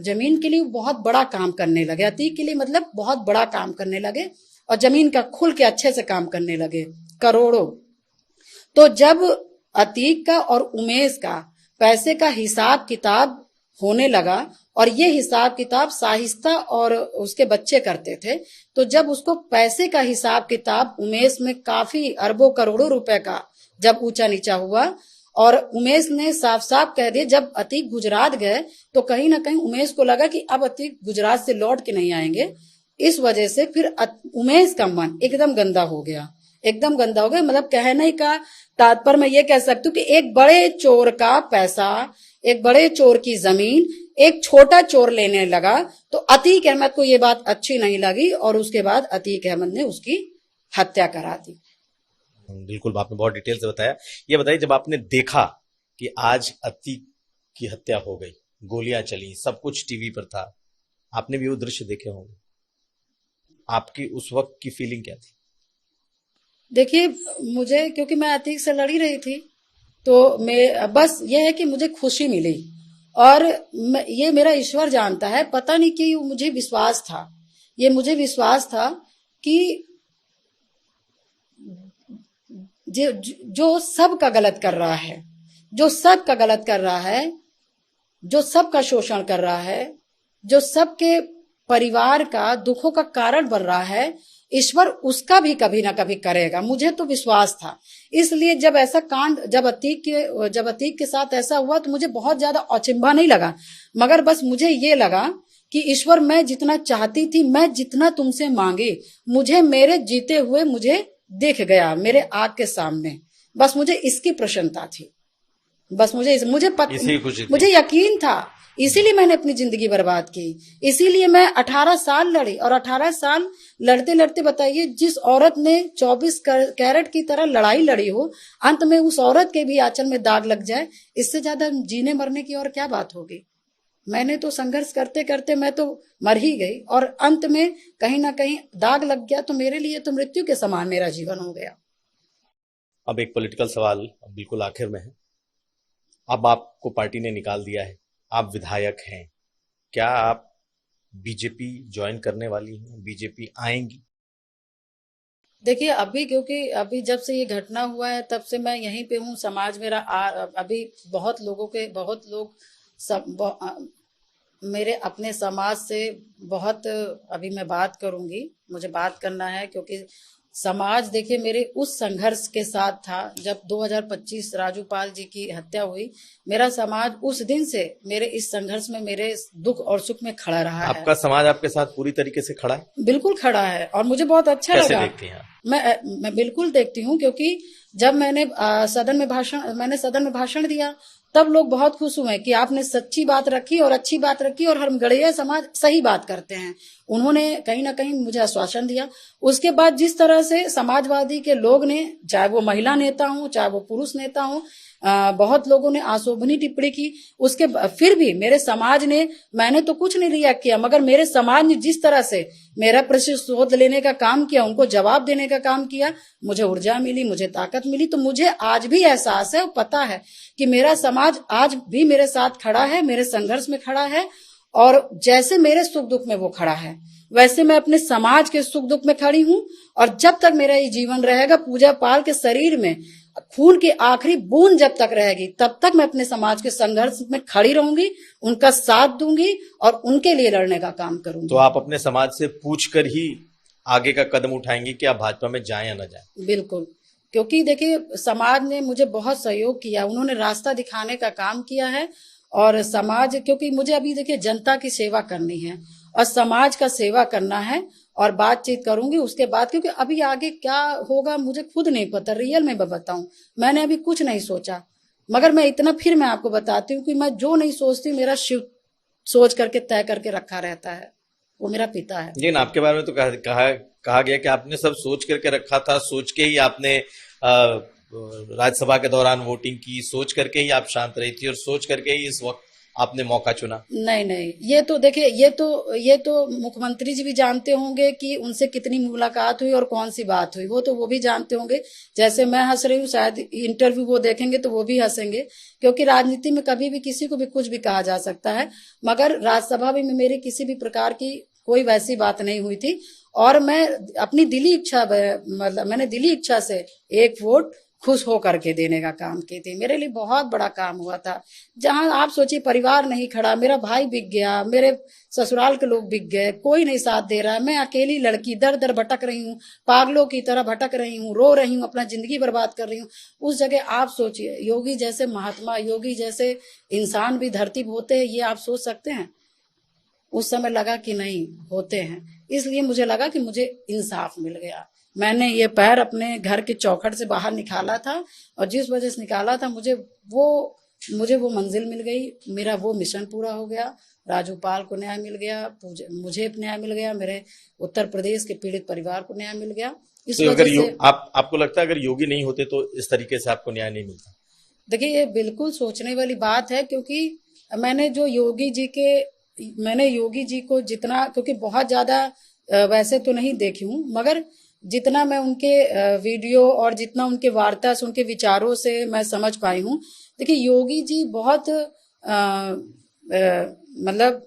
जमीन के लिए बहुत बड़ा काम करने लगे। अतीक के लिए मतलब बहुत बड़ा काम करने लगे और जमीन का खुल के अच्छे से काम करने लगे, करोड़ों। तो जब अतीक का और उमेश का पैसे का हिसाब किताब होने लगा, और ये हिसाब किताब साहिस्ता और उसके बच्चे करते थे, तो जब उसको पैसे का हिसाब किताब उमेश में काफी अरबों करोड़ों रुपए का जब ऊंचा नीचा हुआ, और उमेश ने साफ साफ कह दिया, जब अतीक गुजरात गए तो कहीं ना कहीं उमेश को लगा कि अब अतीक गुजरात से लौट के नहीं आएंगे। इस वजह से फिर उमेश का मन एकदम गंदा हो गया। मतलब कहने का तात्पर्य मैं ये कह सकती हूँ कि एक बड़े चोर का पैसा, एक बड़े चोर की जमीन एक छोटा चोर लेने लगा। तो अतीक अहमद को ये बात अच्छी नहीं लगी और उसके बाद अतीक अहमद ने उसकी हत्या करा दी। बिल्कुल, आपने बहुत डिटेल से बताया। ये बताइए, जब आपने देखा कि आज अतीक की हत्या हो गई, गोलियां चली, सब कुछ टीवी पर था, आपने भी वो दृश्य देखे होंगे, आपकी उस वक्त की फीलिंग क्या थी? देखिए, मुझे, क्योंकि मैं अतीक से लड़ी रही थी, तो मैं बस ये है कि मुझे खुशी मिली। और ये मेरा ईश्वर जानता है, पता नहीं कि मुझे विश्वास था कि जो सबका गलत कर रहा है, जो सबका शोषण कर रहा है, जो सबके परिवार का दुखों का कारण बन रहा है, ईश्वर उसका भी कभी ना कभी करेगा, मुझे तो विश्वास था। इसलिए जब ऐसा कांड, जब अतीक के साथ ऐसा हुआ, तो मुझे बहुत ज्यादा अचंभा नहीं लगा, मगर बस मुझे ये लगा कि ईश्वर, मैं जितना चाहती थी, मैं जितना तुमसे मांगी, मुझे मेरे जीते हुए मुझे दिख गया, मेरे आंख के सामने। बस मुझे इसकी प्रसन्नता थी, बस मुझे यकीन था। इसीलिए मैंने अपनी जिंदगी बर्बाद की, इसीलिए मैं 18 साल लड़ी। और 18 साल लड़ते लड़ते, बताइए, जिस औरत ने 24 कैरेट की तरह लड़ाई लड़ी हो, अंत में उस औरत के भी आंचल में दाग लग जाए, इससे ज्यादा जीने मरने की और क्या बात होगी। मैंने तो संघर्ष करते करते मैं तो मर ही गई, और अंत में कहीं ना कहीं दाग लग गया, तो मेरे लिए तो मृत्यु के समान मेरा जीवन हो गया। अब एक पॉलिटिकल सवाल बिल्कुल आखिर में है। अब आपको पार्टी ने निकाल दिया है, आप विधायक हैं, क्या आप बीजेपी ज्वाइन करने वाली हैं? बीजेपी आएंगी? देखिए अभी, क्योंकि अभी जब से ये घटना हुआ है तब से मैं यहीं पे हूँ। समाज मेरा अभी बहुत लोग सब मेरे अपने समाज से बहुत, अभी मैं बात करूंगी, मुझे बात करना है, क्योंकि समाज देखिए मेरे उस संघर्ष के साथ था जब 2025 राजू पाल जी की हत्या हुई। मेरा समाज उस दिन से मेरे इस संघर्ष में, मेरे दुख और सुख में खड़ा रहा है। आपका समाज आपके साथ पूरी तरीके से खड़ा है? बिल्कुल खड़ा है और मुझे बहुत अच्छा कैसे लगा। देखते हैं आप? मैं बिल्कुल देखती हूँ, क्योंकि जब मैंने सदन में भाषण दिया तब लोग बहुत खुश हुए कि आपने सच्ची बात रखी और अच्छी बात रखी, और हम गढ़िया समाज सही बात करते हैं। उन्होंने कहीं ना कहीं मुझे आश्वासन दिया। उसके बाद जिस तरह से समाजवादी के लोग ने, चाहे वो महिला नेता हो चाहे वो पुरुष नेता हो, बहुत लोगों ने आशोभनी टिप्पणी की। फिर भी मेरे समाज ने, मैंने तो कुछ नहीं रिएक्ट किया, मगर मेरे समाज ने जिस तरह से मेरा प्रतिशोध लेने का काम किया, उनको जवाब देने का काम किया, मुझे ऊर्जा मिली, मुझे ताकत मिली। तो मुझे आज भी एहसास है और पता है कि मेरा समाज आज भी मेरे साथ खड़ा है, मेरे संघर्ष में खड़ा है, और जैसे मेरे सुख दुख में वो खड़ा है वैसे मैं अपने समाज के सुख दुख में खड़ी हूं। और जब तक मेरा ये जीवन रहेगा, पूजा पाल के शरीर में खून की आखिरी बूंद जब तक रहेगी, तब तक मैं अपने समाज के संघर्ष में खड़ी रहूंगी, उनका साथ दूंगी और उनके लिए लड़ने का काम करूंगी। तो आप अपने समाज से पूछ कर ही आगे का कदम उठाएंगे कि आप भाजपा में जाएं या न जाएं? बिल्कुल, क्योंकि देखिए समाज ने मुझे बहुत सहयोग किया, उन्होंने रास्ता दिखाने का काम किया है। और समाज, क्योंकि मुझे अभी देखिए जनता की सेवा करनी है और समाज का सेवा करना है, और बातचीत करूंगी उसके बाद, क्योंकि अभी आगे क्या होगा मुझे खुद नहीं पता। रियल में बताऊं, मैंने अभी कुछ नहीं सोचा, मगर मैं इतना फिर मैं आपको बताती हूँ कि मैं जो नहीं सोचती, मेरा शिव सोच करके तय करके रखा रहता है, वो मेरा पिता है। लेकिन आपके बारे में तो कहा गया कि आपने सब सोच करके रखा था, सोच के ही आपने राज्यसभा के दौरान वोटिंग की, सोच करके ही आप शांत रही थी और सोच करके ही इस वक्त आपने मौका चुना। नहीं नहीं, ये तो देखिए, ये तो मुख्यमंत्री जी भी जानते होंगे कि उनसे कितनी मुलाकात हुई और कौन सी बात हुई, वो भी जानते होंगे। जैसे मैं हंस रही हूँ, शायद इंटरव्यू वो देखेंगे तो वो भी हंसेंगे, क्योंकि राजनीति में कभी भी किसी को भी कुछ भी कहा जा सकता है। मगर राज्यसभा में मेरी किसी भी प्रकार की कोई वैसी बात नहीं हुई थी। और मैं अपनी दिली इच्छा, मतलब मैंने दिली इच्छा से एक वोट खुश होकर के देने का काम की थी। मेरे लिए बहुत बड़ा काम हुआ था। जहां आप सोचिए परिवार नहीं खड़ा, मेरा भाई बिक गया, मेरे ससुराल के लोग बिक गए, कोई नहीं साथ दे रहा है, मैं अकेली लड़की दर दर भटक रही हूँ, पागलों की तरह भटक रही हूँ, रो रही हूँ, अपना जिंदगी बर्बाद कर रही हूँ। उस जगह आप सोचिए, योगी जैसे महात्मा, योगी जैसे इंसान भी धरती पे होते हैं, ये आप सोच सकते हैं? उस समय लगा कि नहीं होते हैं, इसलिए मुझे लगा कि मुझे इंसाफ मिल गया। मैंने ये पैर अपने घर के चौखट से बाहर निकाला था, और जिस वजह से निकाला था मुझे वो मंजिल मिल गई, मेरा वो मिशन पूरा हो गया। राजू पाल को न्याय मिल गया, मुझे न्याय मिल गया, मेरे उत्तर प्रदेश के पीड़ित परिवार को न्याय मिल गया। इस तो वजह अगर से आपको लगता है अगर योगी नहीं होते तो इस तरीके से आपको न्याय नहीं मिलता? देखिए, ये बिल्कुल सोचने वाली बात है, क्योंकि मैंने जो योगी जी के मैंने योगी जी को जितना, क्योंकि बहुत ज्यादा वैसे तो नहीं देखी हूँ, मगर जितना मैं उनके वीडियो और जितना उनके वार्ता से, उनके विचारों से मैं समझ पाई हूँ। देखिए योगी जी बहुत मतलब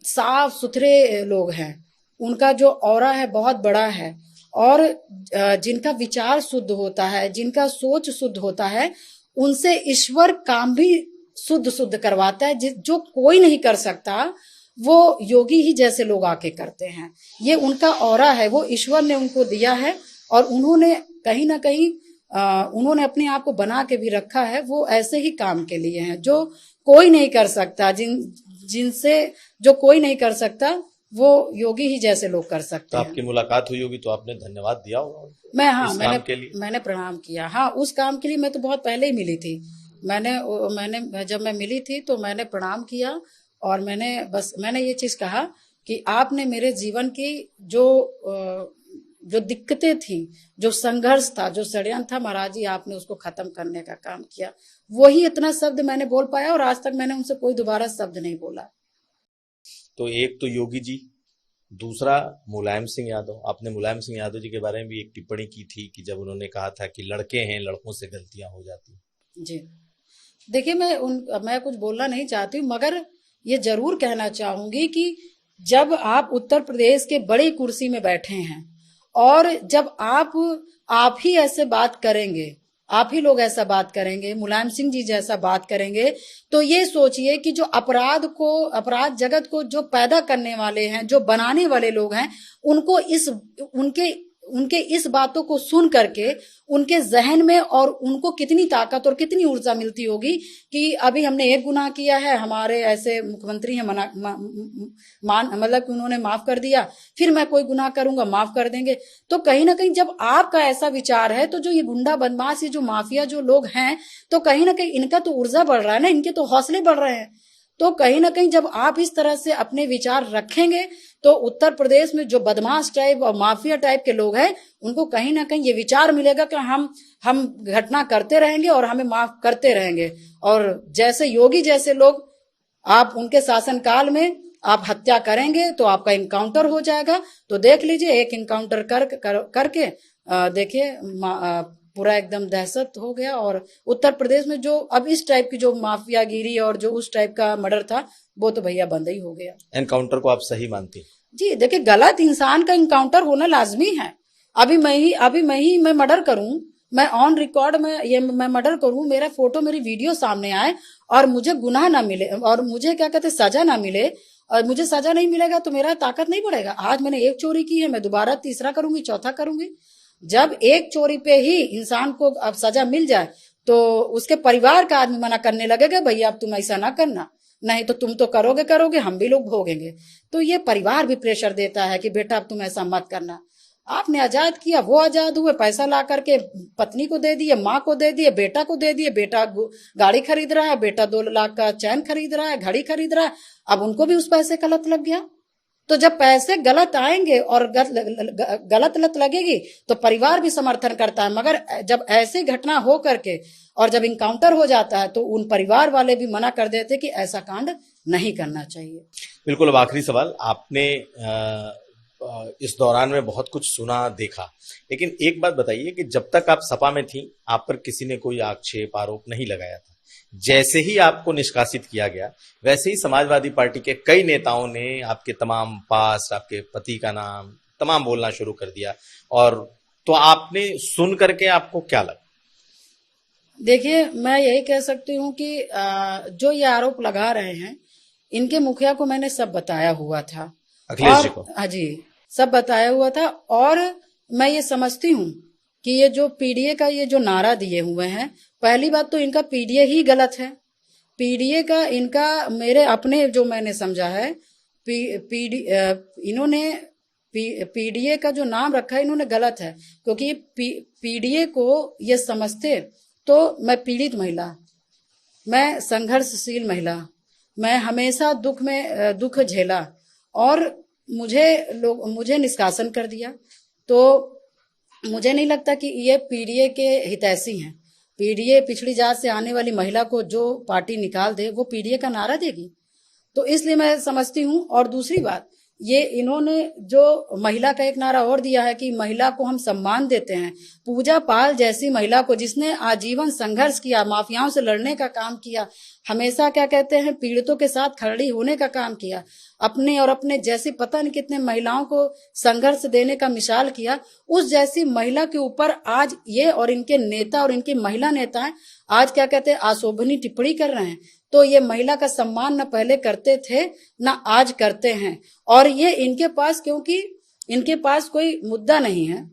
साफ सुथरे लोग हैं, उनका जो ऑरा है बहुत बड़ा है, और जिनका विचार शुद्ध होता है, जिनका सोच शुद्ध होता है, उनसे ईश्वर काम भी शुद्ध शुद्ध करवाता है। जो कोई नहीं कर सकता, वो योगी ही जैसे लोग आके करते हैं। ये उनका ऑरा है, वो ईश्वर ने उनको दिया है, और उन्होंने कहीं ना कहीं उन्होंने अपने आप को बना के भी रखा है। वो ऐसे ही काम के लिए हैं जो कोई नहीं कर सकता, जिनसे जो कोई नहीं कर सकता, वो योगी ही जैसे लोग कर सकते तो हैं। आपकी मुलाकात हुई होगी तो आपने धन्यवाद दिया होगा इस काम के लिए? मैंने प्रणाम किया। हाँ, उस काम के लिए मैं तो बहुत पहले ही मिली थी। मैंने जब मैं मिली थी तो मैंने प्रणाम किया, और मैंने ये चीज कहा कि आपने मेरे जीवन की जो दिक्कतें थी, जो संघर्ष था, जो षड्यंत्र था, महाराज जी आपने उसको खत्म करने का काम किया। वही इतना शब्द मैंने बोल पाया, और आज तक मैंने उनसे कोई दोबारा शब्द नहीं बोला। तो एक तो योगी जी, दूसरा मुलायम सिंह यादव। आपने मुलायम सिंह यादव जी के बारे में भी एक टिप्पणी की थी कि जब उन्होंने कहा था कि लड़के हैं, लड़कों से गलतियां हो जाती। जी, देखिए मैं कुछ बोलना नहीं चाहती हूँ, मगर ये जरूर कहना चाहूंगी कि जब आप उत्तर प्रदेश के बड़ी कुर्सी में बैठे हैं और जब आप ही ऐसे बात करेंगे, आप ही लोग ऐसा बात करेंगे, मुलायम सिंह जी जैसा बात करेंगे, तो ये सोचिए कि जो अपराध जगत को जो पैदा करने वाले हैं, जो बनाने वाले लोग हैं, उनको उनके इस बातों को सुन करके उनके जहन में और उनको कितनी ताकत और कितनी ऊर्जा मिलती होगी कि अभी हमने एक गुनाह किया है, हमारे ऐसे मुख्यमंत्री हैं मतलब कि उन्होंने माफ कर दिया, फिर मैं कोई गुनाह करूंगा माफ कर देंगे। तो कहीं ना कहीं जब आपका ऐसा विचार है, तो जो ये गुंडा बदमाश, ये जो माफिया जो लोग हैं, तो कहीं ना कहीं इनका तो ऊर्जा बढ़ रहा है ना, इनके तो हौसले बढ़ रहे हैं। तो कहीं ना कहीं जब आप इस तरह से अपने विचार रखेंगे, तो उत्तर प्रदेश में जो बदमाश टाइप और माफिया टाइप के लोग हैं, उनको कहीं ना कहीं ये विचार मिलेगा कि हम घटना करते रहेंगे और हमें माफ करते रहेंगे। और जैसे योगी जैसे लोग, आप उनके शासनकाल में आप हत्या करेंगे तो आपका इनकाउंटर हो जाएगा। तो देख लीजिए, एक इनकाउंटर करके देखिए पूरा एकदम दहशत हो गया। और उत्तर प्रदेश में जो अब इस टाइप की जो माफियागिरी और जो उस टाइप का मर्डर था, वो तो भैया बंद ही हो गया। एनकाउंटर को आप सही मानती हैं? जी देखिए, गलत इंसान का इनकाउंटर होना लाजमी है। अभी मैं मर्डर करूं, मैं ऑन रिकॉर्ड में मैं मर्डर करूं, मेरा फोटो मेरी वीडियो सामने आए और मुझे गुनाह ना मिले और मुझे क्या कहते सजा ना मिले, और मुझे सजा नहीं मिलेगा तो मेरा ताकत नहीं बढ़ेगा। आज मैंने एक चोरी की है, मैं दोबारा तीसरा करूंगी, चौथा करूंगी। जब एक चोरी पे ही इंसान को अब सजा मिल जाए, तो उसके परिवार का आदमी मना करने लगेगा, भैया अब तुम ऐसा ना करना, नहीं तो तुम तो करोगे, हम भी लोग भोगेंगे। तो ये परिवार भी प्रेशर देता है कि बेटा अब तुम ऐसा मत करना। आपने आजाद किया, वो आजाद हुए, पैसा ला करके पत्नी को दे दिए, माँ को दे दिए, बेटा को दे दिए, बेटा गाड़ी खरीद रहा है, बेटा 2 लाख का चैन खरीद रहा है, घड़ी खरीद रहा है, अब उनको भी उस पैसे का लत लग गया। तो जब पैसे गलत आएंगे और गलत लत लगेगी, तो परिवार भी समर्थन करता है। मगर जब ऐसी घटना हो करके और जब इनकाउंटर हो जाता है, तो उन परिवार वाले भी मना कर देते कि ऐसा कांड नहीं करना चाहिए। बिल्कुल। अब आखिरी सवाल, आपने इस दौरान में बहुत कुछ सुना देखा, लेकिन एक बात बताइए कि जब तक आप सपा में थी, आप पर किसी ने कोई आक्षेप आरोप नहीं लगाया था। जैसे ही आपको निष्कासित किया गया, वैसे ही समाजवादी पार्टी के कई नेताओं ने आपके तमाम पास, आपके पति का नाम तमाम बोलना शुरू कर दिया। और तो आपने सुन करके आपको क्या लगा? देखिए, मैं यही कह सकती हूँ कि जो ये आरोप लगा रहे हैं, इनके मुखिया को मैंने सब बताया हुआ था, अखिलेश जी को? हाँ जी, सब बताया हुआ था। और मैं ये समझती हूँ कि ये जो पीडीए का ये जो नारा दिए हुए हैं, पहली बात तो इनका पीडीए ही गलत है। पीडीए का इनका, मेरे अपने जो मैंने समझा है, इन्होंने पीडीए का जो नाम रखा है, इन्होंने गलत है। क्योंकि पीडीए को ये समझते तो मैं पीड़ित महिला, मैं संघर्षशील महिला, मैं हमेशा दुख झेला और मुझे निष्कासन कर दिया। तो मुझे नहीं लगता कि ये पीडीए के हितैषी हैं। पीडीए पिछड़ी जात से आने वाली महिला को जो पार्टी निकाल दे, वो पीडीए का नारा देगी। तो इसलिए मैं समझती हूँ। और दूसरी बात, ये इन्होंने जो महिला का एक नारा और दिया है कि महिला को हम सम्मान देते हैं। पूजा पाल जैसी महिला को, जिसने आजीवन संघर्ष किया, माफियाओं से लड़ने का काम किया, हमेशा क्या कहते हैं पीड़ितों के साथ खड़ी होने का काम किया, अपने और अपने जैसी पता नहीं कितने महिलाओं को संघर्ष देने का मिसाल किया, उस जैसी महिला के ऊपर आज ये और इनके नेता और इनकी महिला नेताएं आज क्या कहते हैं अशोभनीय टिप्पणी कर रहे हैं। तो ये महिला का सम्मान न पहले करते थे न आज करते हैं। और ये इनके पास, क्योंकि इनके पास कोई मुद्दा नहीं है,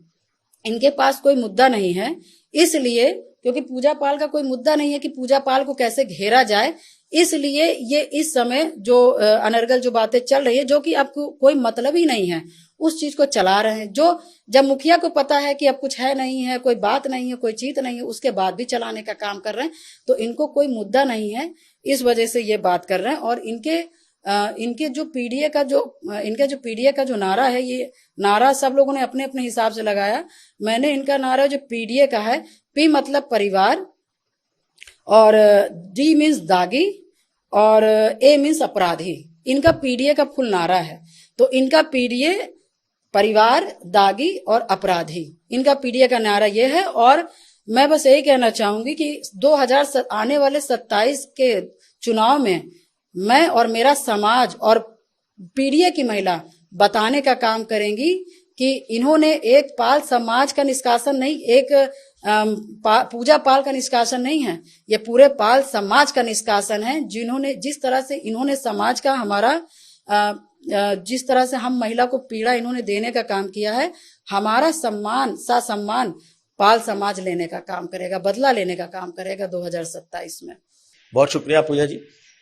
इनके पास कोई मुद्दा नहीं है, इसलिए क्योंकि पूजा पाल का कोई मुद्दा नहीं है कि पूजा पाल को कैसे घेरा जाए, इसलिए ये इस समय जो अनर्गल जो बातें चल रही है, जो कि आपको कोई मतलब ही नहीं है, उस चीज को चला रहे हैं। जो जब मुखिया को पता है कि अब कुछ है नहीं है, कोई बात नहीं है, कोई चीज नहीं है, उसके बाद भी चलाने का काम कर रहे हैं। तो इनको कोई मुद्दा नहीं है, इस वजह से ये बात कर रहे हैं। और इनके जो पीडीए का जो नारा है, ये नारा सब लोगों ने अपने अपने हिसाब से लगाया। मैंने इनका नारा जो पीडीए का है, पी मतलब परिवार, और डी मीन्स दागी, और ए मीन्स अपराधी, इनका पीडीए का फुल नारा है। तो इनका पीडीए परिवार, दागी और अपराधी, इनका पीडीए का नारा ये है। और मैं बस यही कहना चाहूंगी कि 2000 आने वाले 27 के चुनाव में मैं और मेरा समाज और पीडीए की महिला बताने का काम करेंगी कि इन्होंने एक पाल समाज का निष्कासन नहीं, एक पूजा पाल का निष्कासन नहीं है, ये पूरे पाल समाज का निष्कासन है। जिन्होंने जिस तरह से इन्होंने समाज का हमारा जिस तरह से हम महिला को पीड़ा इन्होंने देने का काम किया है, हमारा सम्मान सम्मान पाल समाज लेने का काम करेगा, बदला लेने का काम करेगा 2027 में। बहुत शुक्रिया पूजा जी।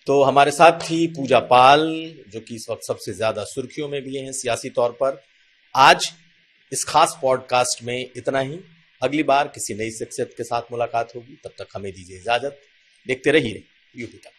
तो हमारे साथ थी पूजा पाल, जो कि इस वक्त सबसे ज्यादा सुर्खियों में भी हैं सियासी तौर पर। आज इस खास पॉडकास्ट में इतना ही। अगली बार किसी नई शख्सियत के साथ मुलाकात होगी, तब तक हमें दीजिए इजाजत। देखते रहिए यूपी तक।